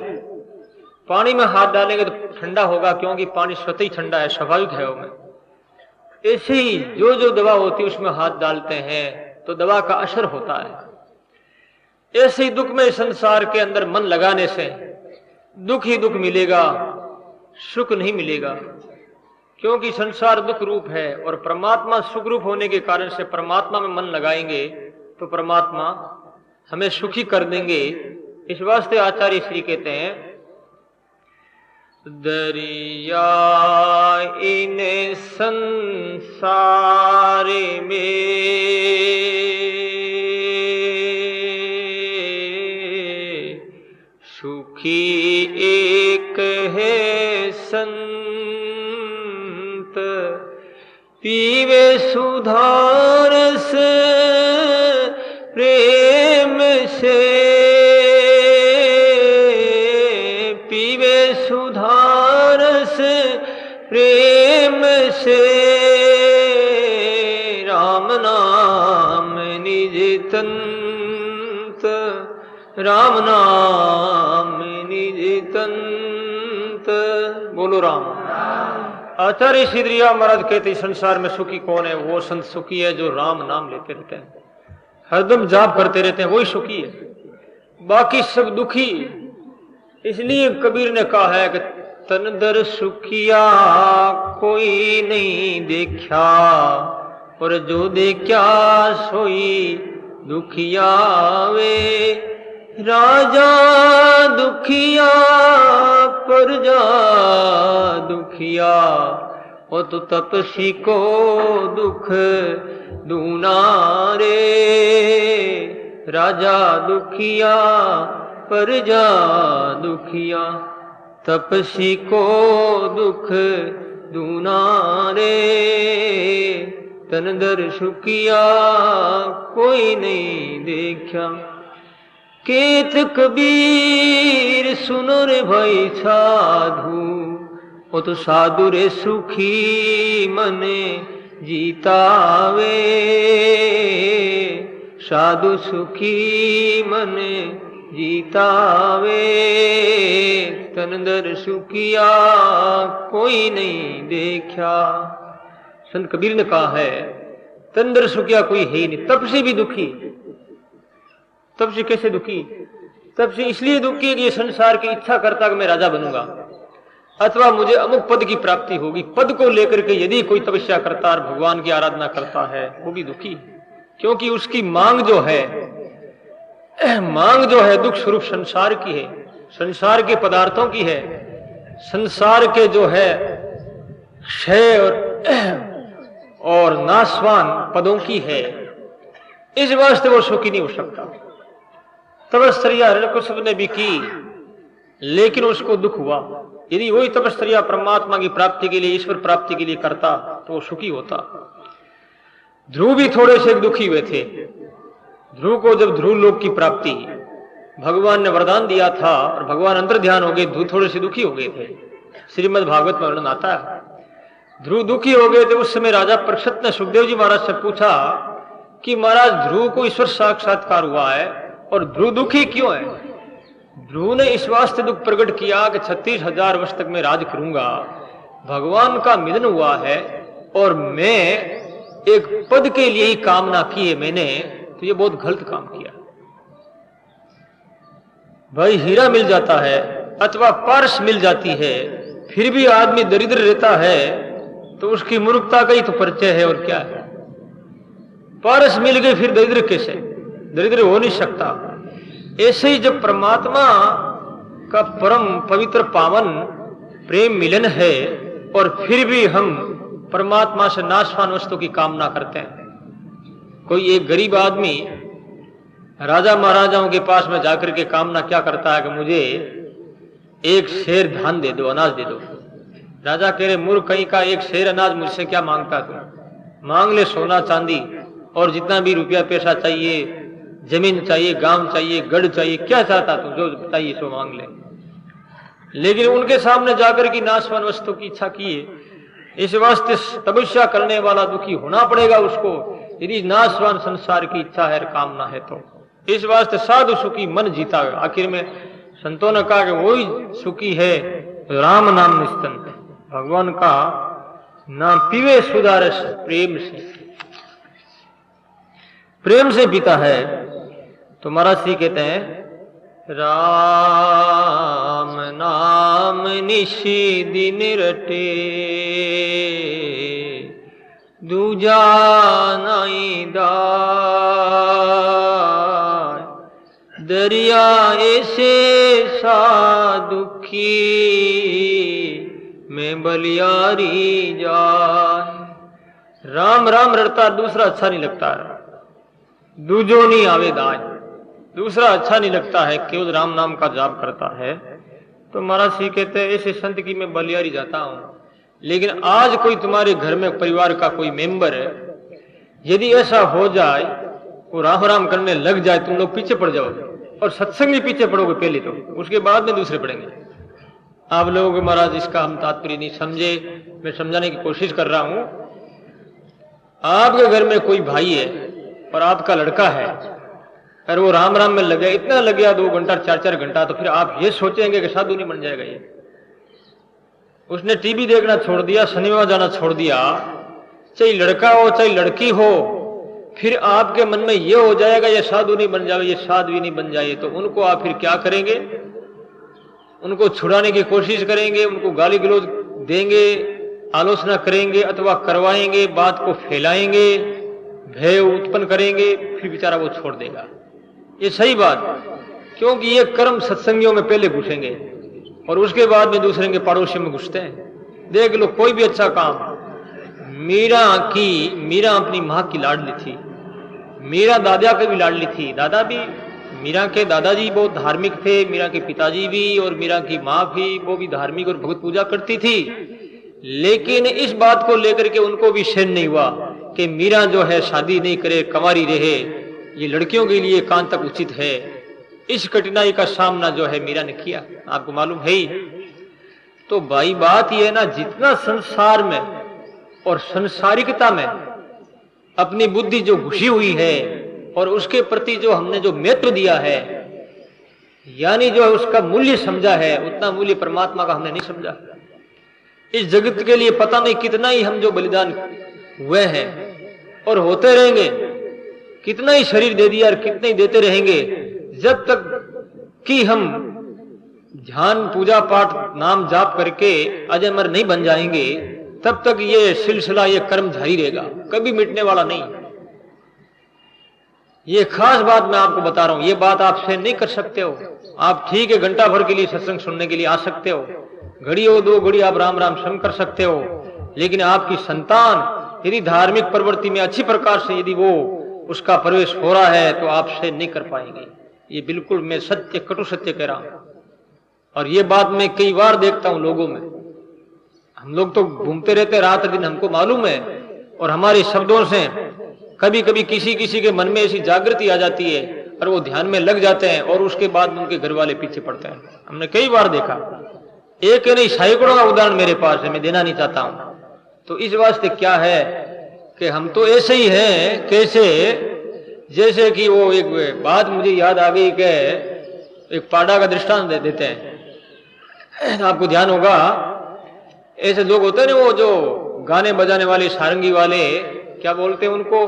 A: पानी में हाथ डालेंगे तो ठंडा होगा, क्योंकि पानी स्वतः ही ठंडा है, स्वाभाविक है वो में। ऐसे ही जो दवा होती है उसमें हाथ डालते हैं तो दवा का असर होता है। ऐसे ही दुख में संसार के अंदर मन लगाने से दुख ही दुख मिलेगा, सुख नहीं मिलेगा। क्योंकि संसार दुख रूप है और परमात्मा सुख रूप होने के कारण से परमात्मा में मन लगाएंगे तो परमात्मा हमें सुखी कर देंगे। इस वास्ते आचार्य श्री कहते हैं, दरिया इन संसार में सुखी एक है संत, पीवे सुधारस प्रेम से, पीवे सुधारस प्रेम से, राम नाम निज तंत, राम नाम निज तंत। बोलो राम। आचार्य श्रीधरिया महाराज कहते संसार में सुखी कौन है? वो संत सुखी है जो राम नाम लेते रहते हैं, हरदम जाप करते रहते हैं, वही सुखी है, बाकी सब दुखी। इसलिए कबीर ने कहा है कि तन दर सुखिया कोई नहीं देखा, और जो देखा सोई दुखिया वे। राजा दुखिया प्रजा दुखिया, वो तो तपसी को दुख दूना रे। राजा दुखिया प्रजा दुखिया, तपसी को दुख दूना रे। तन दर सुखिया कोई नहीं देखा। केत कबीर सुनो रे भाई साधु, वो तो साधु रे सुखी मने जीतावे। साधु सुखी मने जीतावे, तन दर सुखिया कोई नहीं देखा। संत कबीर ने कहा है तन दर सुखिया कोई है ही नहीं। तब से भी दुखी। तब से कैसे दुखी? तब से इसलिए दुखी है कि ये संसार की इच्छा करता कि मैं राजा बनूंगा, अथवा मुझे अमुक पद की प्राप्ति होगी। पद को लेकर के यदि कोई तपस्या करता और भगवान की आराधना करता है, वो भी दुखी, क्योंकि उसकी मांग जो है दुख स्वरूप संसार की है, संसार के पदार्थों की है, संसार के जो है क्षय और नाशवान पदों की है। इस वास्ते वो सुखी नहीं हो सकता। तपस्या हिरण्यकश्यप ने भी की, लेकिन उसको दुख हुआ। यदि वही तपस्या परमात्मा की प्राप्ति के लिए, ईश्वर प्राप्ति के लिए करता तो वो सुखी होता। ध्रुव भी थोड़े से दुखी हुए थे। ध्रुव को जब ध्रुव लोक की प्राप्ति भगवान ने वरदान दिया था और भगवान अंतर ध्यान हो गए, ध्रुव थोड़े से दुखी हो गए थे। श्रीमद् भागवत में वर्णन आता है। ध्रुव दुखी हो गए थे। उस समय राजा परीक्षित ने सुखदेव जी महाराज से पूछा कि महाराज ध्रुव को ईश्वर साक्षात्कार हुआ है और ध्रुव दुखी क्यों है? ध्रुव ने इस वास्ते दुख प्रकट किया कि 36,000 वर्ष तक मैं राज करूंगा, भगवान का मिलन हुआ है और मैं एक पद के लिए ही कामना की है मैंने, तो ये बहुत गलत काम किया। भाई हीरा मिल जाता है अथवा पारस मिल जाती है, फिर भी आदमी दरिद्र रहता है, तो उसकी मूर्खता का ही तो परिचय है। और क्या है? पारस मिल गए फिर दरिद्र कैसे? दरिद्र हो नहीं सकता। ऐसे ही जब परमात्मा का परम पवित्र पावन प्रेम मिलन है और फिर भी हम परमात्मा से नाशवान वस्तु की कामना करते हैं। कोई एक गरीब आदमी राजा महाराजाओं के पास में जाकर के कामना क्या करता है कि मुझे एक शेर धान दे दो, अनाज दे दो। राजा कह रहे मूर्ख कहीं का, एक शेर अनाज मुझसे क्या मांगता तू? मांग ले सोना चांदी और जितना भी रुपया पैसा चाहिए, जमीन चाहिए, गांव चाहिए, गढ़ चाहिए, क्या चाहता तू जो बताइए सो मांग ले। लेकिन उनके सामने जाकर की नाशवान वस्तु की इच्छा की है। इस वास्ते तपस्या करने वाला दुखी होना पड़ेगा उसको, यदि नाशवान संसार की इच्छा है, कामना है तो। इस वास्ते साधु सुखी मन जीता। आखिर में संतों ने कहा कि वही सुखी है राम नाम निस्तन, भगवान का नाम पीवे सुधारस प्रेम से, प्रेम से पीता है। तो महाराज श्री कहते हैं राम नाम निशी दिन रटे, दूजा नाई दार, दरिया ऐसे सा दुखी, में बलियारी जाए। राम राम रटता दूसरा अच्छा नहीं लगता है, दूजो नहीं आवे दाय, दूसरा अच्छा नहीं लगता है, केवल राम नाम का जाप करता है। तो महाराज श्री कहते हैं ऐसे संत की मैं बलियारी जाता हूं। लेकिन आज कोई तुम्हारे घर में परिवार का कोई मेंबर है, यदि ऐसा हो जाए वो राम राम करने लग जाए, तुम लोग पीछे पड़ जाओगे और सत्संग में पीछे पड़ोगे पहले, तो उसके बाद में दूसरे पड़ेंगे। आप लोगों को महाराज इसका हम तात्पर्य नहीं समझे, मैं समझाने की कोशिश कर रहा हूं। आपके घर में कोई भाई है और आपका लड़का है और वो राम राम में लगे, इतना लग गया 2 घंटा 4-4 घंटा, तो फिर आप ये सोचेंगे कि साधु नहीं बन जाएगा ये। उसने टीवी देखना छोड़ दिया, सिनेमा जाना छोड़ दिया, चाहे लड़का हो चाहे लड़की हो, फिर आपके मन में ये हो जाएगा ये साधु नहीं बन जाए, ये साध्वी नहीं बन जाए। तो उनको आप फिर क्या करेंगे? उनको छुड़ाने की कोशिश करेंगे, उनको गाली गलौज देंगे, आलोचना करेंगे अथवा करवाएंगे, बात को फैलाएंगे, भय उत्पन्न करेंगे, फिर बेचारा वो छोड़ देगा। ये सही बात, क्योंकि ये कर्म सत्संगियों में पहले घुसेंगे और उसके बाद में दूसरे के पड़ोसी में घुसते हैं। देख लो कोई भी अच्छा काम, मीरा अपनी माँ की लाडली थी, मीरा दादा की भी लाडली थी। दादा भी, मीरा के दादाजी बहुत धार्मिक थे, मीरा के पिताजी भी, और मीरा की माँ भी, वो भी धार्मिक और भगवत पूजा करती थी। लेकिन इस बात को लेकर के उनको भी सहन नहीं हुआ कि मीरा जो है शादी नहीं करे, कंवारी रहे, ये लड़कियों के लिए कान तक उचित है। इस कठिनाई का सामना जो है मीरा ने किया, आपको मालूम है ही। तो भाई बात यह है ना, जितना संसार में और संसारिकता में अपनी बुद्धि जो घुसी हुई है और उसके प्रति जो हमने जो महत्व दिया है, यानी जो उसका मूल्य समझा है, उतना मूल्य परमात्मा का हमने नहीं समझा। इस जगत के लिए पता नहीं कितना ही हम जो बलिदान हुए हैं और होते रहेंगे, कितना ही शरीर दे दिया और कितने ही देते रहेंगे, जब तक कि हम ध्यान पूजा पाठ नाम जाप करके अजयमर नहीं बन जाएंगे, तब तक ये सिलसिला, ये कर्म जारी रहेगा, कभी मिटने वाला नहीं। ये खास बात मैं आपको बता रहा हूं, ये बात आप सहन नहीं कर सकते हो। आप ठीक है घंटा भर के लिए सत्संग सुनने के लिए आ सकते हो, घड़ी हो 2 घड़ी आप राम राम श्रम कर सकते हो, लेकिन आपकी संतान यदि धार्मिक प्रवृत्ति में अच्छी प्रकार से यदि वो उसका प्रवेश हो रहा है तो आप सहन नहीं कर पाएंगे। ये बिल्कुल मैं सत्य, कटु सत्य कह रहा हूं। और ये बात मैं कई बार देखता हूं लोगों में। हम लोग तो घूमते रहते रात दिन, हमको मालूम है, और हमारे शब्दों से कभी कभी किसी किसी के मन में ऐसी जागृति आ जाती है और वो ध्यान में लग जाते हैं और उसके बाद उनके घर वाले पीछे पड़ते हैं। हमने कई बार देखा, एक नहीं सैकड़ों का उदाहरण मेरे पास है, मैं देना नहीं चाहता हूं। तो इस वास्ते क्या है कि हम तो ऐसे ही हैं, कैसे जैसे कि वो एक बात मुझे याद आ गई कि एक पाड़ा का दृष्टांत देते हैं, आपको ध्यान होगा। ऐसे लोग होते हैं ना, वो जो गाने बजाने वाले, सारंगी वाले, क्या बोलते हैं उनको,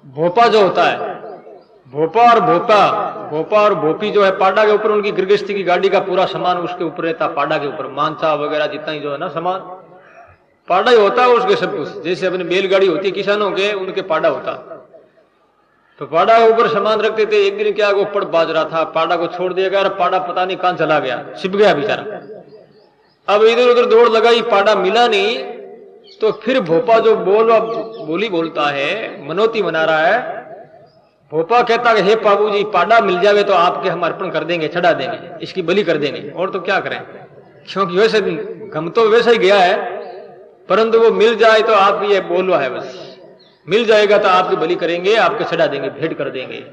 A: भोपा जो होता है, भोपा और भोपी जो है, पाड़ा के ऊपर उनकी गृहस्थी की गाड़ी का पूरा सामान उसके ऊपर रहता, पाड़ा के ऊपर मांसा वगैरह जितना ही जो है ना सामान, पाड़ा ही होता है उसके सब कुछ। जैसे अपनी बैलगाड़ी होती है किसानों के, उनके पाड़ा होता। तो पाड़ा के ऊपर सामान रखते थे। एक दिन क्या, वो पड़ बाज रहा था, पाड़ा को छोड़ दिया गया और पाड़ा पता नहीं कहां चला गया, छिप गया बेचारा। अब इधर उधर दौड़ लगाई, पाड़ा मिला नहीं। तो फिर भोपा जो बोली बोलता है, मनोती मना रहा है। भोपा कहता है, हे बाबू जी, पाड़ा मिल जावे तो आपके हम अर्पण कर देंगे, चढ़ा देंगे, इसकी बलि कर देंगे, और तो क्या करें, क्योंकि वैसे गम तो वैसे ही गया है, परंतु वो मिल जाए तो आप ये बोलवा है, बस मिल जाएगा तो आपकी बलि करेंगे, आपके चढ़ा देंगे, भेंट कर देंगे।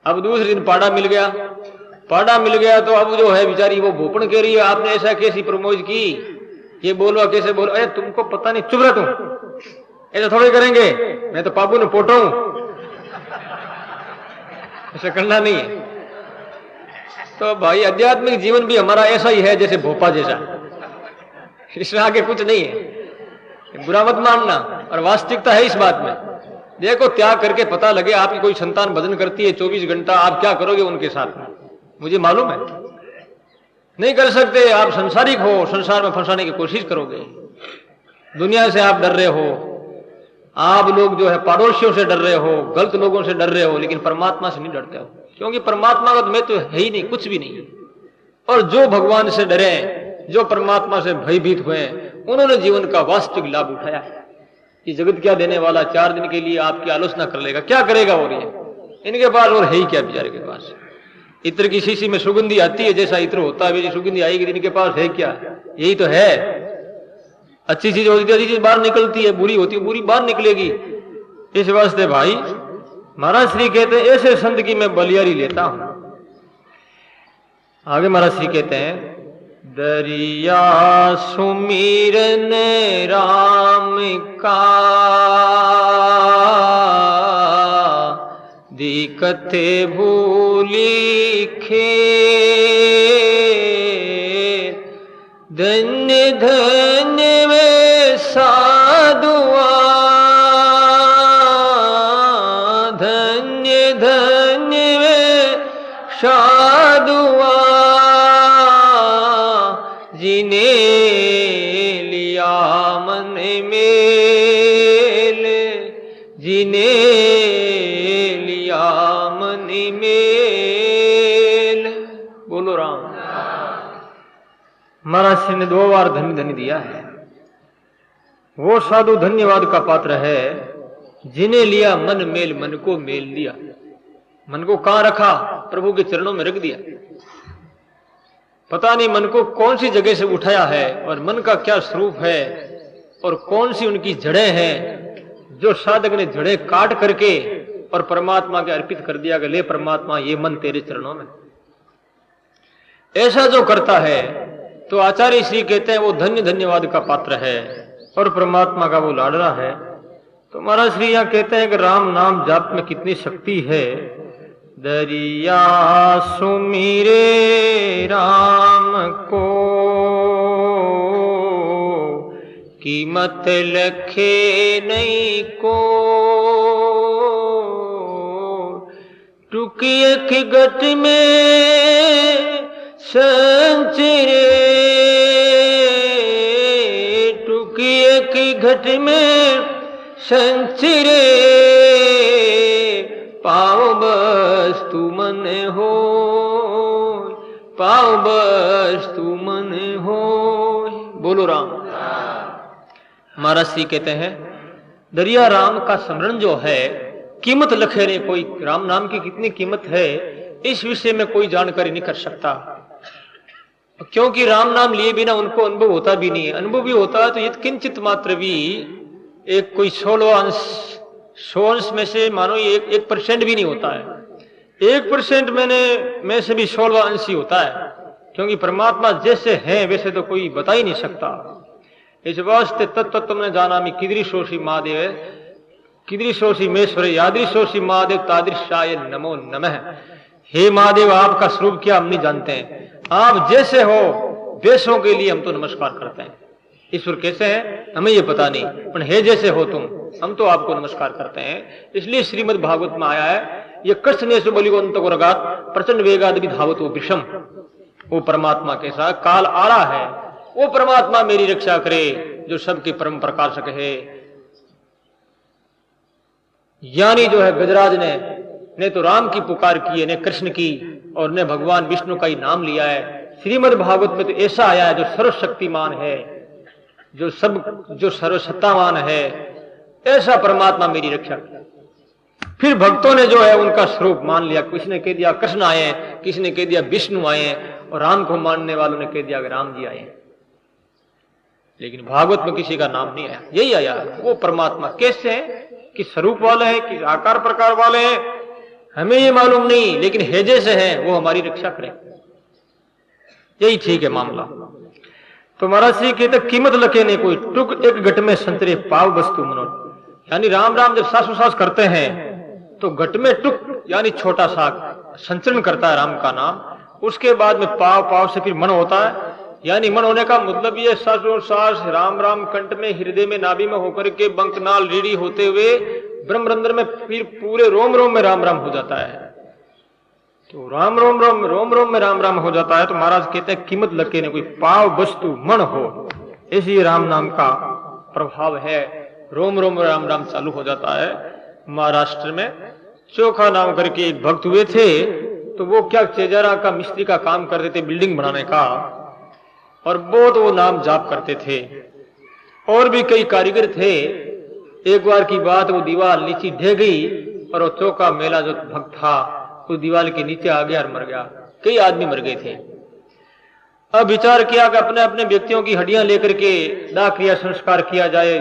A: अब दूसरे दिन पाड़ा मिल गया तो अब जो है बेचारी वो भोपण कह रही है, आपने ऐसा कैसी प्रमोज की, ये बोलवा कैसे बोलो, अरे तुमको पता नहीं, चुप रह तुम, ऐसा थोड़े करेंगे, मैं तो पापू ने पोटा हूं, ऐसा करना नहीं है। तो भाई आध्यात्मिक जीवन भी हमारा ऐसा ही है, जैसे भोपा जैसा, इसमें आगे कुछ नहीं है, बुरा मत मानना। और वास्तविकता है इस बात में। देखो त्याग करके पता लगे आपकी कोई संतान भजन करती है 24 घंटा, आप क्या करोगे उनके साथ में, मुझे मालूम है नहीं कर सकते। आप संसारिक हो, संसार में फंसाने की कोशिश करोगे, दुनिया से आप डर रहे हो, आप लोग जो है पड़ोसियों से डर रहे हो, गलत लोगों से डर रहे हो, लेकिन परमात्मा से नहीं डरते हो, क्योंकि परमात्मा का तो मैं तो है ही नहीं, कुछ भी नहीं। और जो भगवान से डरे जो परमात्मा से भयभीत हुए हैं, उन्होंने जीवन का वास्तविक लाभ उठाया है। ये जगत क्या देने वाला, 4 दिन के लिए आपकी आलोचना कर लेगा, क्या करेगा और ये, इनके पास और है ही क्या बेचारे के पास। इत्र की शीशी में सुगंधी आती है, जैसा इत्र होता है वैसी सुगंधी आएगी, इनके पास है क्या, यही तो है। अच्छी चीज होती है अच्छी चीज बाहर निकलती है, बुरी होती है बुरी बाहर निकलेगी। इस वास्ते भाई महाराज श्री कहते हैं ऐसे संत की मैं बलियारी लेता हूं। आगे महाराज श्री कहते हैं, दरिया सुमिरन राम का दिखते भूली खे, धन्य धन्य वे साधुआ, धन्य धन्य वे साधुआ, जिन्हें लिया मन मेल, जिन्हें लिया मन मेल। बोलो राम। महाराज श्री ने 2 बार धन्य धन्य दिया है। वो साधु धन्यवाद का पात्र है जिन्हें लिया मन मेल, मन को मेल लिया, मन को कहां रखा, प्रभु के चरणों में रख दिया। पता नहीं मन को कौन सी जगह से उठाया है और मन का क्या स्वरूप है और कौन सी उनकी जड़ें हैं, जो साधक ने जड़ें काट करके और परमात्मा के अर्पित कर दिया कि ले परमात्मा ये मन तेरे चरणों में। ऐसा जो करता है तो आचार्य श्री कहते हैं वो धन्य धन्यवाद का पात्र है और परमात्मा का वो लाडला है। तो महाराज श्री यहां कहते हैं कि राम नाम जाप में कितनी शक्ति है। दरिया सुमिरे राम को, कीमत लखे नहीं को, टुकिए की गट में संचरे, टुकिए की घट में संचरे, पाओ बस तू मन हो, पाओ बस तू मन हो। बोलो राम। महाराज श्री कहते हैं दरिया राम का स्मरण जो है, कीमत लखे ने कोई, राम नाम की कितनी कीमत है इस विषय में कोई जानकारी नहीं कर सकता, क्योंकि राम नाम लिए बिना उनको अनुभव होता भी नहीं है। अनुभव भी होता है तो ये किंचित मात्र भी एक कोई 100 अंश में से मानो ये 1% भी नहीं होता है। 1% में से भी 16 अंश ही होता है, क्योंकि परमात्मा जैसे हैं वैसे तो कोई बता ही नहीं सकता। इस वास्ते तत्व तुमने जाना मी कीदृशोषि महादेव, कीदृशोषि मेश्वर यादृशोषि महादेव तादृशाय नमो नमः। हे महादेव आपका स्वरूप क्या हम नहीं जानते हैं, आप जैसे हो वैसों के लिए हम तो नमस्कार करते हैं। ईश्वर कैसे हैं हमें ये पता नहीं, पर हे जैसे हो तुम हम तो आपको नमस्कार करते हैं। इसलिए श्रीमद् भागवत में आया है ये कृष्ण से बलि को अंत को रगात प्रचंड वेगाद धावत वो विषम। वो परमात्मा के साथ काल आ रहा है, वो परमात्मा मेरी रक्षा करे जो सबके परम प्रकाशक है। यानी जो है गजराज ने तो राम की पुकार की है, ने कृष्ण की, और ने भगवान विष्णु का ही नाम लिया है। श्रीमद् भागवत में तो ऐसा आया है जो सर्वशक्तिमान है, जो सर्वसत्तावान है, ऐसा परमात्मा मेरी रक्षा करे। फिर भक्तों ने जो है उनका स्वरूप मान लिया, किसी ने कह दिया कृष्ण आए हैं, किसी ने कह दिया विष्णु आए हैं, और राम को मानने वालों ने कह दिया कि राम जी आए हैं। लेकिन भागवत में किसी का नाम नहीं आया, यही आया वो परमात्मा कैसे है, किस स्वरूप वाले हैं, किस आकार प्रकार वाले हैं, हमें ये मालूम नहीं, लेकिन है जैसे हैं वो हमारी रक्षा करें, यही ठीक है मामला। तो महाराज श्री कहते कीमत लखे ने कोई, टुक एक घट में संतरे पाव वस्तु मनो। यानी राम राम जब सासुसास करते हैं तो घट में टुक यानी छोटा सा संचरण करता है राम का नाम, उसके बाद में पाव पाव से फिर मन होता है। यानी मन होने का मतलब ये सास राम राम कंठ में, हृदय में, नाभि में होकर के बंकनाल रीढ़ी होते हुए ब्रह्मरंध्र में फिर पूरे रोम रोम में राम राम हो जाता है। तो रोम रोम में राम राम हो जाता है। तो महाराज कहते हैं कीमत लगे ने कोई पाव वस्तु मन हो, ऐसी राम नाम का प्रभाव है। रोम रोम राम राम चालू हो जाता है। महाराष्ट्र में चोखा नाम करके एक भक्त हुए थे, तो वो क्या चेजारा का मिस्त्री का काम करते थे, बिल्डिंग बनाने का, और बहुत वो नाम जाप करते थे। और भी कई कारीगर थे। एक बार की बात, वो दीवार नीचे ढह गई और वो चौका मेला जो भक्त था उस दीवार के नीचे आ गया और मर गया। कई आदमी मर गए थे। अब विचार किया कि अपने अपने व्यक्तियों की हड्डियां लेकर के दाह क्रिया संस्कार किया जाए।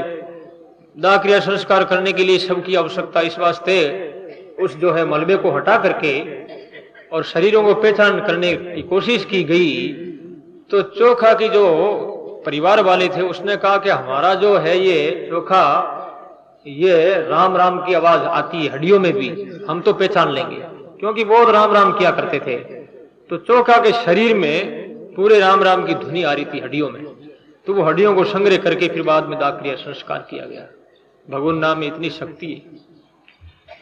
A: दाह क्रिया संस्कार करने के लिए सबकी आवश्यकता, इस वास्ते उस जो है मलबे को हटा करके और शरीरों को पहचान करने की कोशिश की गई। तो चोखा की जो परिवार वाले थे उसने कहा कि हमारा जो है ये चोखा, ये राम राम की आवाज आती है हड्डियों में भी, हम तो पहचान लेंगे, क्योंकि बहुत राम राम किया करते थे। तो चोखा के शरीर में पूरे राम राम की ध्वनि आ रही थी हड्डियों में। तो वो हड्डियों को संग्रह करके फिर बाद में दाह क्रिया संस्कार किया गया। भगवान नाम में इतनी शक्ति है।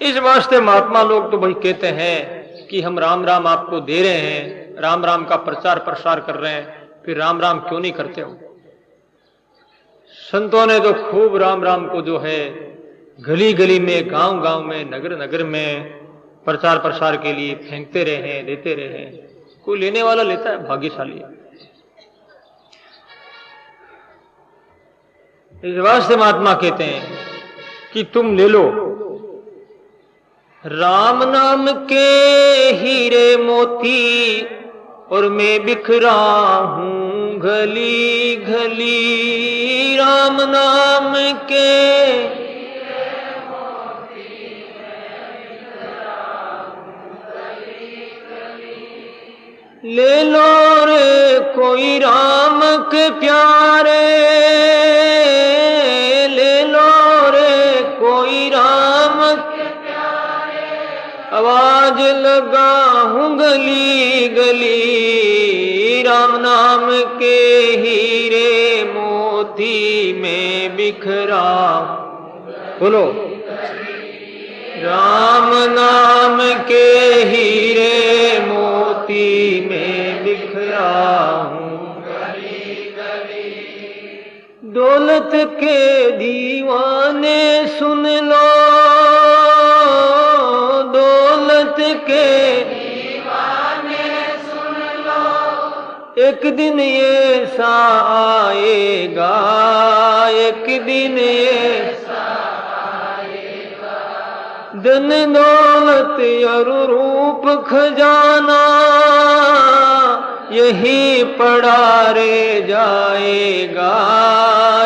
A: इस वास्ते महात्मा लोग तो भाई कहते हैं कि हम राम राम आपको दे रहे हैं, राम राम का प्रचार प्रसार कर रहे हैं, फिर राम राम क्यों नहीं करते हो। संतों ने तो खूब राम राम को जो है गली गली में, गांव गांव में, नगर नगर में प्रचार प्रसार के लिए फेंकते रहे हैं, देते रहे हैं। कोई लेने वाला लेता है, भाग्यशाली है। इस वास्ते महात्मा कहते हैं कि तुम ले लो राम नाम के हीरे मोती और मैं बिखरा हूं गली गली। राम नाम के हीरे मोती मैं बिखरा हूं गली गली। ले लो रे कोई राम के प्यारे, ले लो रे कोई राम के प्यारे, आवाज लगा हूं गली गली। राम नाम के हीरे मोती में बिखरा, बोलो राम नाम के हीरे मोती में बिखरा हूं गली गली। दौलत के दीवाने सुन लो, दौलत के दीवाने सुन लो, एक दिन ये सा आएगा, एक दिन ये धन दौलत और रूप खजाना यही पड़ा रह जाएगा,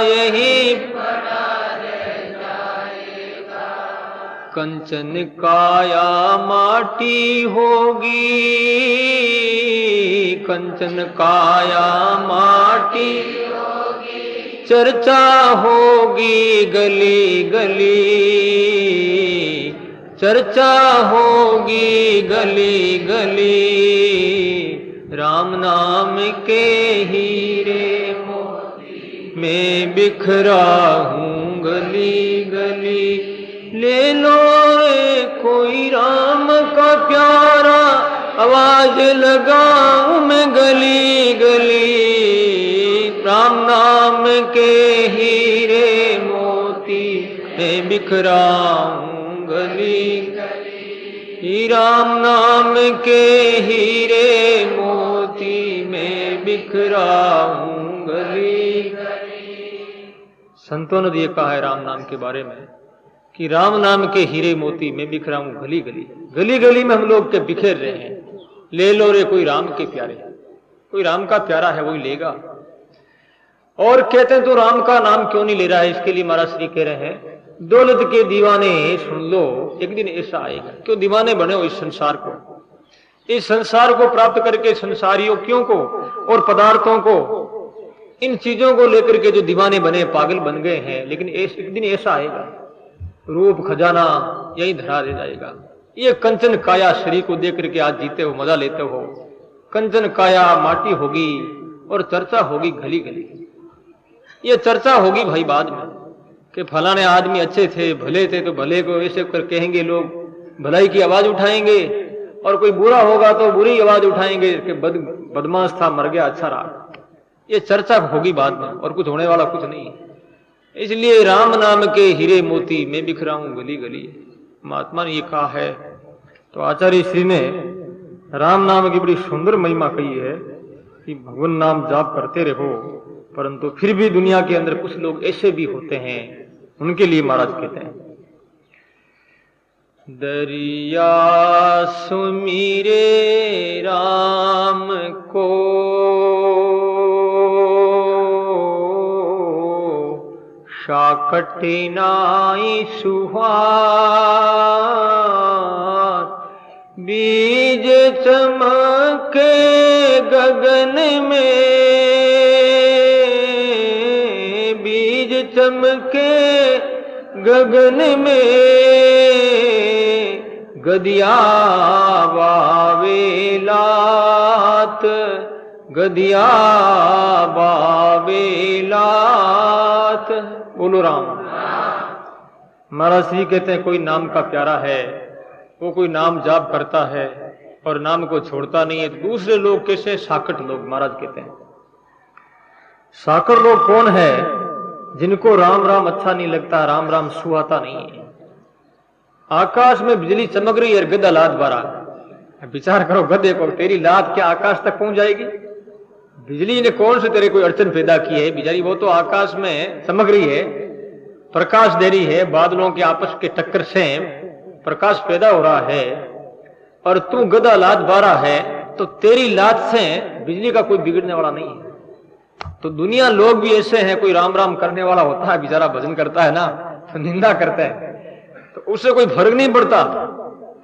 A: यही पड़ा रह जाएगा। कंचन काया माटी होगी, कंचन काया माटी होगी, चर्चा होगी गली गली, चर्चा होगी गली गली। राम नाम के हीरे मोती मैं बिखरा हूं गली गली। ले लो रे कोई राम का प्यारा, आवाज लगाऊं मैं गली गली। राम नाम के हीरे मोती मैं बिखरा हूं गली गली। राम नाम के हीरे मोती में बिखरा हूं गली गली। संतों ने ये कहा है राम नाम के बारे में कि राम नाम के हीरे मोती में बिखरा हूं गली गली। गली गली में हम लोग के बिखेर रहे हैं। ले लो रे कोई राम के प्यारे, कोई राम का प्यारा है वही लेगा। और कहते हैं तो राम का नाम क्यों नहीं ले रहा है, इसके लिए महाराज श्री कह रहे हैं दौलत के दीवाने सुन लो, एक दिन ऐसा आएगा। क्यों दीवाने बने हो इस संसार को, इस संसार को प्राप्त करके संसारियों क्यों को और पदार्थों को, इन चीजों को लेकर के जो दीवाने बने, पागल बन गए हैं। लेकिन एक दिन ऐसा आएगा, रूप खजाना यही धरा दे जाएगा। ये कंचन काया शरीर को देख करके आज जीते हो, मजा लेते हो। कंचन काया माटी होगी और चर्चा होगी गली गली। ये चर्चा होगी भाई बाद में कि फलाने आदमी अच्छे थे, भले थे, तो भले को ऐसे कर कहेंगे लोग, भलाई की आवाज उठाएंगे। और कोई बुरा होगा तो बुरी आवाज उठाएंगे कि बदमाश था, मर गया, अच्छा रहा। ये चर्चा होगी बाद में और कुछ होने वाला कुछ नहीं है। इसलिए राम नाम के हीरे मोती मैं बिखरा हूं गली गली। महात्मा ने ये कहा है। तो आचार्य श्री ने राम नाम की बड़ी सुंदर महिमा कही है। कि भगवान नाम जाप करते रहो, परंतु फिर भी दुनिया के अंदर कुछ लोग ऐसे भी होते हैं, उनके लिए महाराज कहते हैं, दरिया सुमीरे राम को शाकट नाई सुहार, बीज चमके गगन में, बीज चमके गगन में, गदिया बावेलात, गदिया बावेलात। बोलो राम। महाराज श्री कहते हैं कोई नाम का प्यारा है, वो कोई नाम जाप करता है और नाम को छोड़ता नहीं है, तो दूसरे लोग कैसे? साकट लोग। महाराज कहते हैं साकट लोग कौन है? जिनको राम राम अच्छा नहीं लगता, राम राम सुहाता नहीं है। आकाश में बिजली चमक रही है, गदा लात बारा। विचार करो, गधे को तेरी लात क्या आकाश तक पहुंच जाएगी? बिजली ने कौन से तेरे कोई अड़चन पैदा की है? बिचारी वो तो आकाश में चमक रही है, प्रकाश दे रही है, बादलों के आपस के टक्कर से प्रकाश पैदा हो रहा है, और तू गदा लात बारा है, तो तेरी लात से बिजली का कोई बिगड़ने वाला नहीं है। तो दुनिया लोग भी ऐसे हैं, कोई राम राम करने वाला होता है, बेचारा भजन करता है ना, तो निंदा करता है, तो उससे कोई फर्क नहीं पड़ता,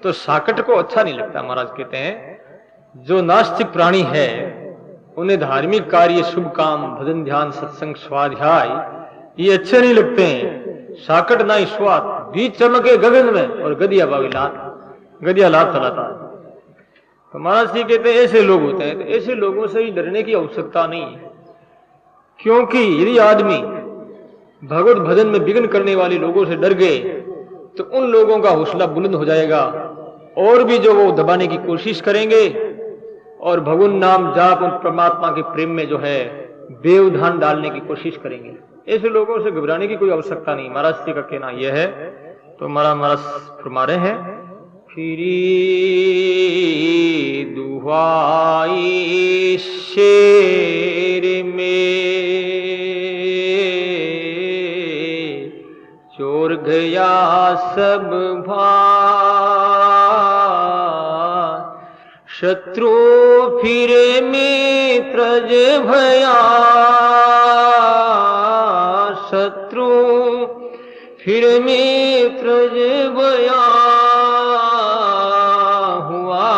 A: तो साकट को अच्छा नहीं लगता। महाराज कहते हैं जो नास्तिक प्राणी है उन्हें धार्मिक कार्य, शुभ काम, भजन, ध्यान, सत्संग, स्वाध्याय ये अच्छे नहीं लगते हैं। साकट ना ही स्वाद, बीज चमके गगन में और गदिया बावी लात, गदिया लात चलाता है। तो महाराज जी कहते हैं ऐसे लोग होते हैं, तो ऐसे लोगों से ही डरने की आवश्यकता नहीं है, क्योंकि यदि आदमी भगवत भजन में विघ्न करने वाले लोगों से डर गए तो उन लोगों का हौसला बुलंद हो जाएगा, और भी जो वो दबाने की कोशिश करेंगे और भगवान नाम जाप उन परमात्मा के प्रेम में जो है व्यवधान डालने की कोशिश करेंगे। ऐसे लोगों से घबराने की कोई आवश्यकता नहीं। महाराज जी का कहना यह है। तो महाराज फरमा रहे हैं, फिरी दुहाई शेर में चोर गया सब भार, शत्रु फिरे मित्र भया, शत्रु फिर मित्र भया, हुआ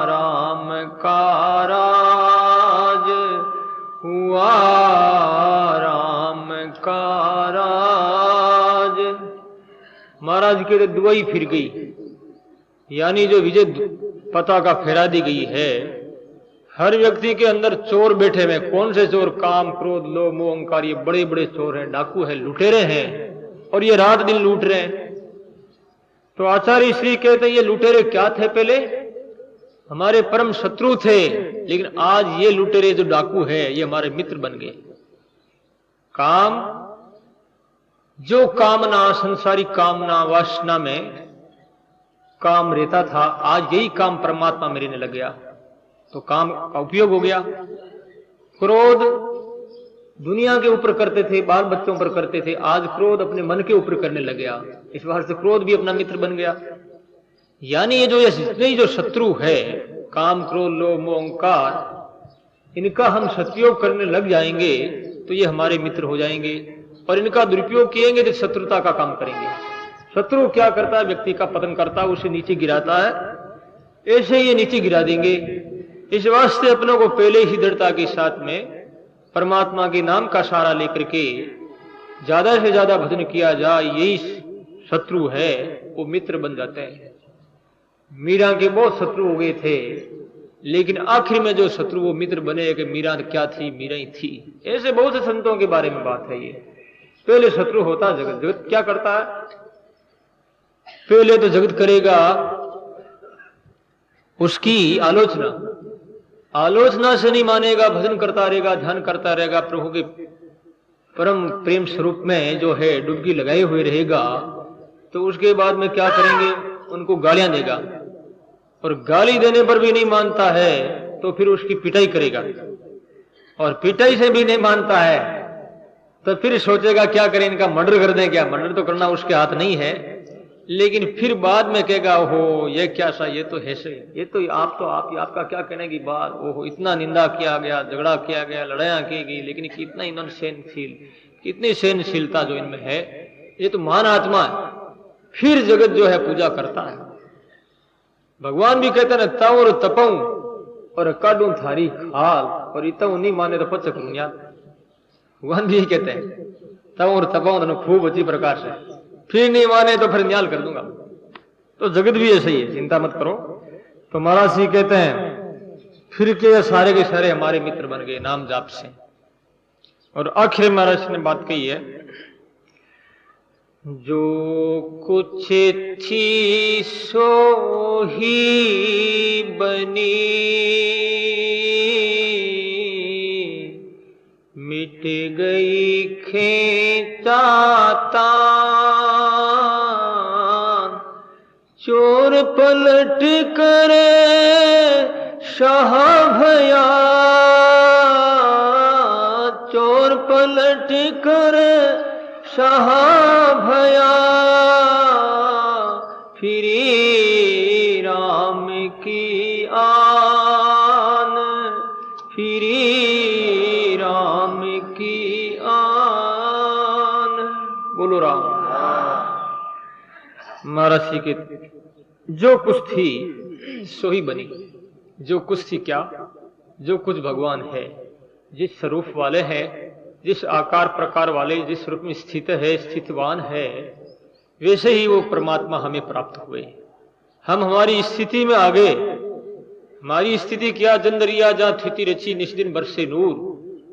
A: राम का राज, हुआ राम का राज। महाराज के दुआई फिर गई, यानी जो विजय पताका फहरा दी गई है। हर व्यक्ति के अंदर चोर बैठे हुए। कौन से चोर? काम, क्रोध, लोभ, मोह, अहंकार, ये बड़े बड़े चोर हैं, डाकू हैं, लुटेरे हैं, और ये रात दिन लूट रहे हैं। तो आचार्य श्री कहते हैं ये लुटेरे क्या थे? पहले हमारे परम शत्रु थे, लेकिन आज ये लुटेरे जो डाकू है ये हमारे मित्र बन गए। काम, जो कामना, संसारिक कामना, वासना में काम रहता था, आज यही काम परमात्मा में रहने लग गया, तो काम का उपयोग हो गया। क्रोध दुनिया के ऊपर करते थे, बाल बच्चों पर करते थे, आज क्रोध अपने मन के ऊपर करने लग गया, इस बार से क्रोध भी अपना मित्र बन गया। यानी ये जितने जो शत्रु है, काम, क्रोध, लोभ, मोह, अहंकार, इनका हम सदुपयोग करने लग जाएंगे तो ये हमारे मित्र हो जाएंगे, और इनका दुरुपयोग किएंगे तो शत्रुता का काम करेंगे। शत्रु क्या करता है? व्यक्ति का पतन करता है, उसे नीचे गिराता है, ऐसे ये नीचे गिरा देंगे। इस वास्ते अपनों को पहले ही दृढ़ता के साथ में परमात्मा के नाम का सहारा लेकर के ज्यादा से ज्यादा भजन किया जाए, यही शत्रु है वो मित्र बन जाते हैं। मीरा के बहुत शत्रु हो गए थे, लेकिन आखिर में जो शत्रु वो मित्र बने कि मीरा क्या थी? मीरा ही थी। ऐसे बहुत से संतों के बारे में बात है। ये पहले शत्रु होता जगत, जगत क्या करता है? पहले तो जगत करेगा उसकी आलोचना, आलोचना से नहीं मानेगा, भजन करता रहेगा, ध्यान करता रहेगा, प्रभु के परम प्रेम स्वरूप में जो है डुबकी लगाए हुए रहेगा, तो उसके बाद में क्या करेंगे? उनको गालियां देगा, और गाली देने पर भी नहीं मानता है तो तो फिर उसकी पिटाई करेगा, और पिटाई से भी नहीं मानता है तो फिर सोचेगा क्या करें, इनका मर्डर कर दें क्या। मर्डर तो करना उसके हाथ नहीं है, लेकिन फिर बाद में कहेगा ओहो ये क्या सा, ये तो है से, ये तो आपका क्या कहने की बात, ओहो इतना निंदा किया गया, झगड़ा किया गया, लड़ाइयां की गई, लेकिन कितना इन्होंने सहनशील, कितनी सहनशीलता जो इनमें है, ये तो महान आत्मा है। फिर जगत जो है पूजा करता है। भगवान भी कहते हैं तवर तपऊं और काडू थारी खाल, और इतना नहीं माने तो पच करूं यार। भगवान भी यही कहते हैं तवर तपऊं खूब अच्छी प्रकार से, फिर नहीं माने तो फिर न्याल कर दूंगा। तो जगत भी ऐसा ही है, चिंता मत करो। तो महाराज जी कहते हैं फिर के सारे हमारे मित्र बन गए नाम जाप से। और आखिर महाराज ने बात कही है, जो कुछ थी सो ही बनी, मिट गई खेचाता, चोर पलट करे शाह भया, चोर पलट करे शाह भया, फिरी राम की आन, फिरी राम की आन। बोलो राम। महाराज जी के जो कुछ थी सो ही बनी। जो कुछ थी क्या, जो कुछ भगवान है, जिस स्वरूप वाले हैं, जिस आकार प्रकार वाले, जिस रूप में स्थित है, स्थितवान है, वैसे ही वो परमात्मा हमें प्राप्त हुए। हम हमारी स्थिति में आ गए। हमारी स्थिति क्या, जंदरिया जा स्थिति रची निष्दिन बरसे नूर।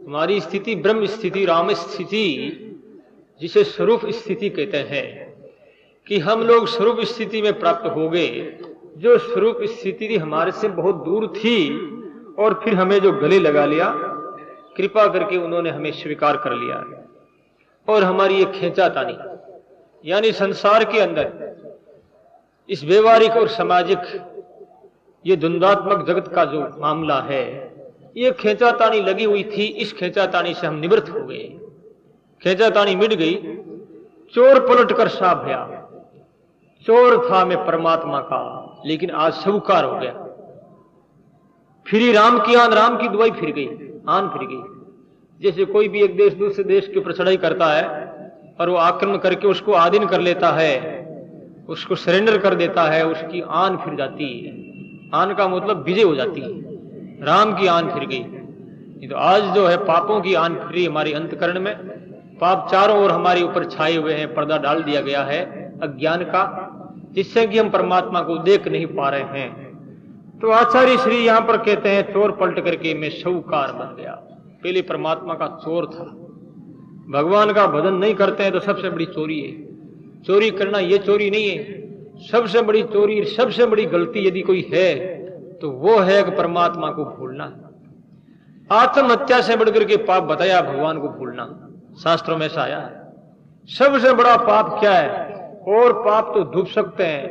A: हमारी स्थिति ब्रह्म स्थिति, राम स्थिति, जिसे स्वरूप स्थिति कहते हैं, कि हम लोग स्वरूप स्थिति में प्राप्त हो गए। जो स्वरूप स्थिति हमारे से बहुत दूर थी, और फिर हमें जो गले लगा लिया, कृपा करके उन्होंने हमें स्वीकार कर लिया। और हमारी ये खींचातानी, यानी संसार के अंदर इस व्यवहारिक और सामाजिक ये द्वंद्वात्मक जगत का जो मामला है, ये खींचातानी लगी हुई थी। इस खींचातानी से हम निवृत्त हो गए, खींचातानी मिट गई। चोर पलट कर सा भया, चोर था मैं परमात्मा का, लेकिन आज साहूकार हो गया। फिरी राम की आन, राम की दुआई फिर गई, आन फिर गई। जैसे कोई भी एक देश दूसरे देश के ऊपर चढ़ाई करता है और वो आक्रमण करके उसको आधीन कर लेता है, उसको सरेंडर कर देता है, उसकी आन फिर जाती है। आन का मतलब विजय हो जाती है। राम की आन फिर गई। तो आज जो है पापों की आन फिरी हमारी अंतकरण में। पाप चारों ओर हमारे ऊपर छाए हुए हैं, पर्दा डाल दिया गया है अज्ञान का, जिससे कि हम परमात्मा को देख नहीं पा रहे हैं। तो आचार्य श्री यहां पर कहते हैं चोर पलट करके मैं साहूकार बन गया। पहले परमात्मा का चोर था। भगवान का भजन नहीं करते हैं तो सबसे बड़ी चोरी है। चोरी करना ये चोरी नहीं है। सबसे बड़ी चोरी, सबसे बड़ी गलती यदि कोई है तो वो है कि परमात्मा को भूलना। आत्महत्या से बढ़कर के पाप बताया भगवान को भूलना, शास्त्रों में ऐसा आया है। सबसे बड़ा पाप क्या है? और पाप तो डूब सकते हैं,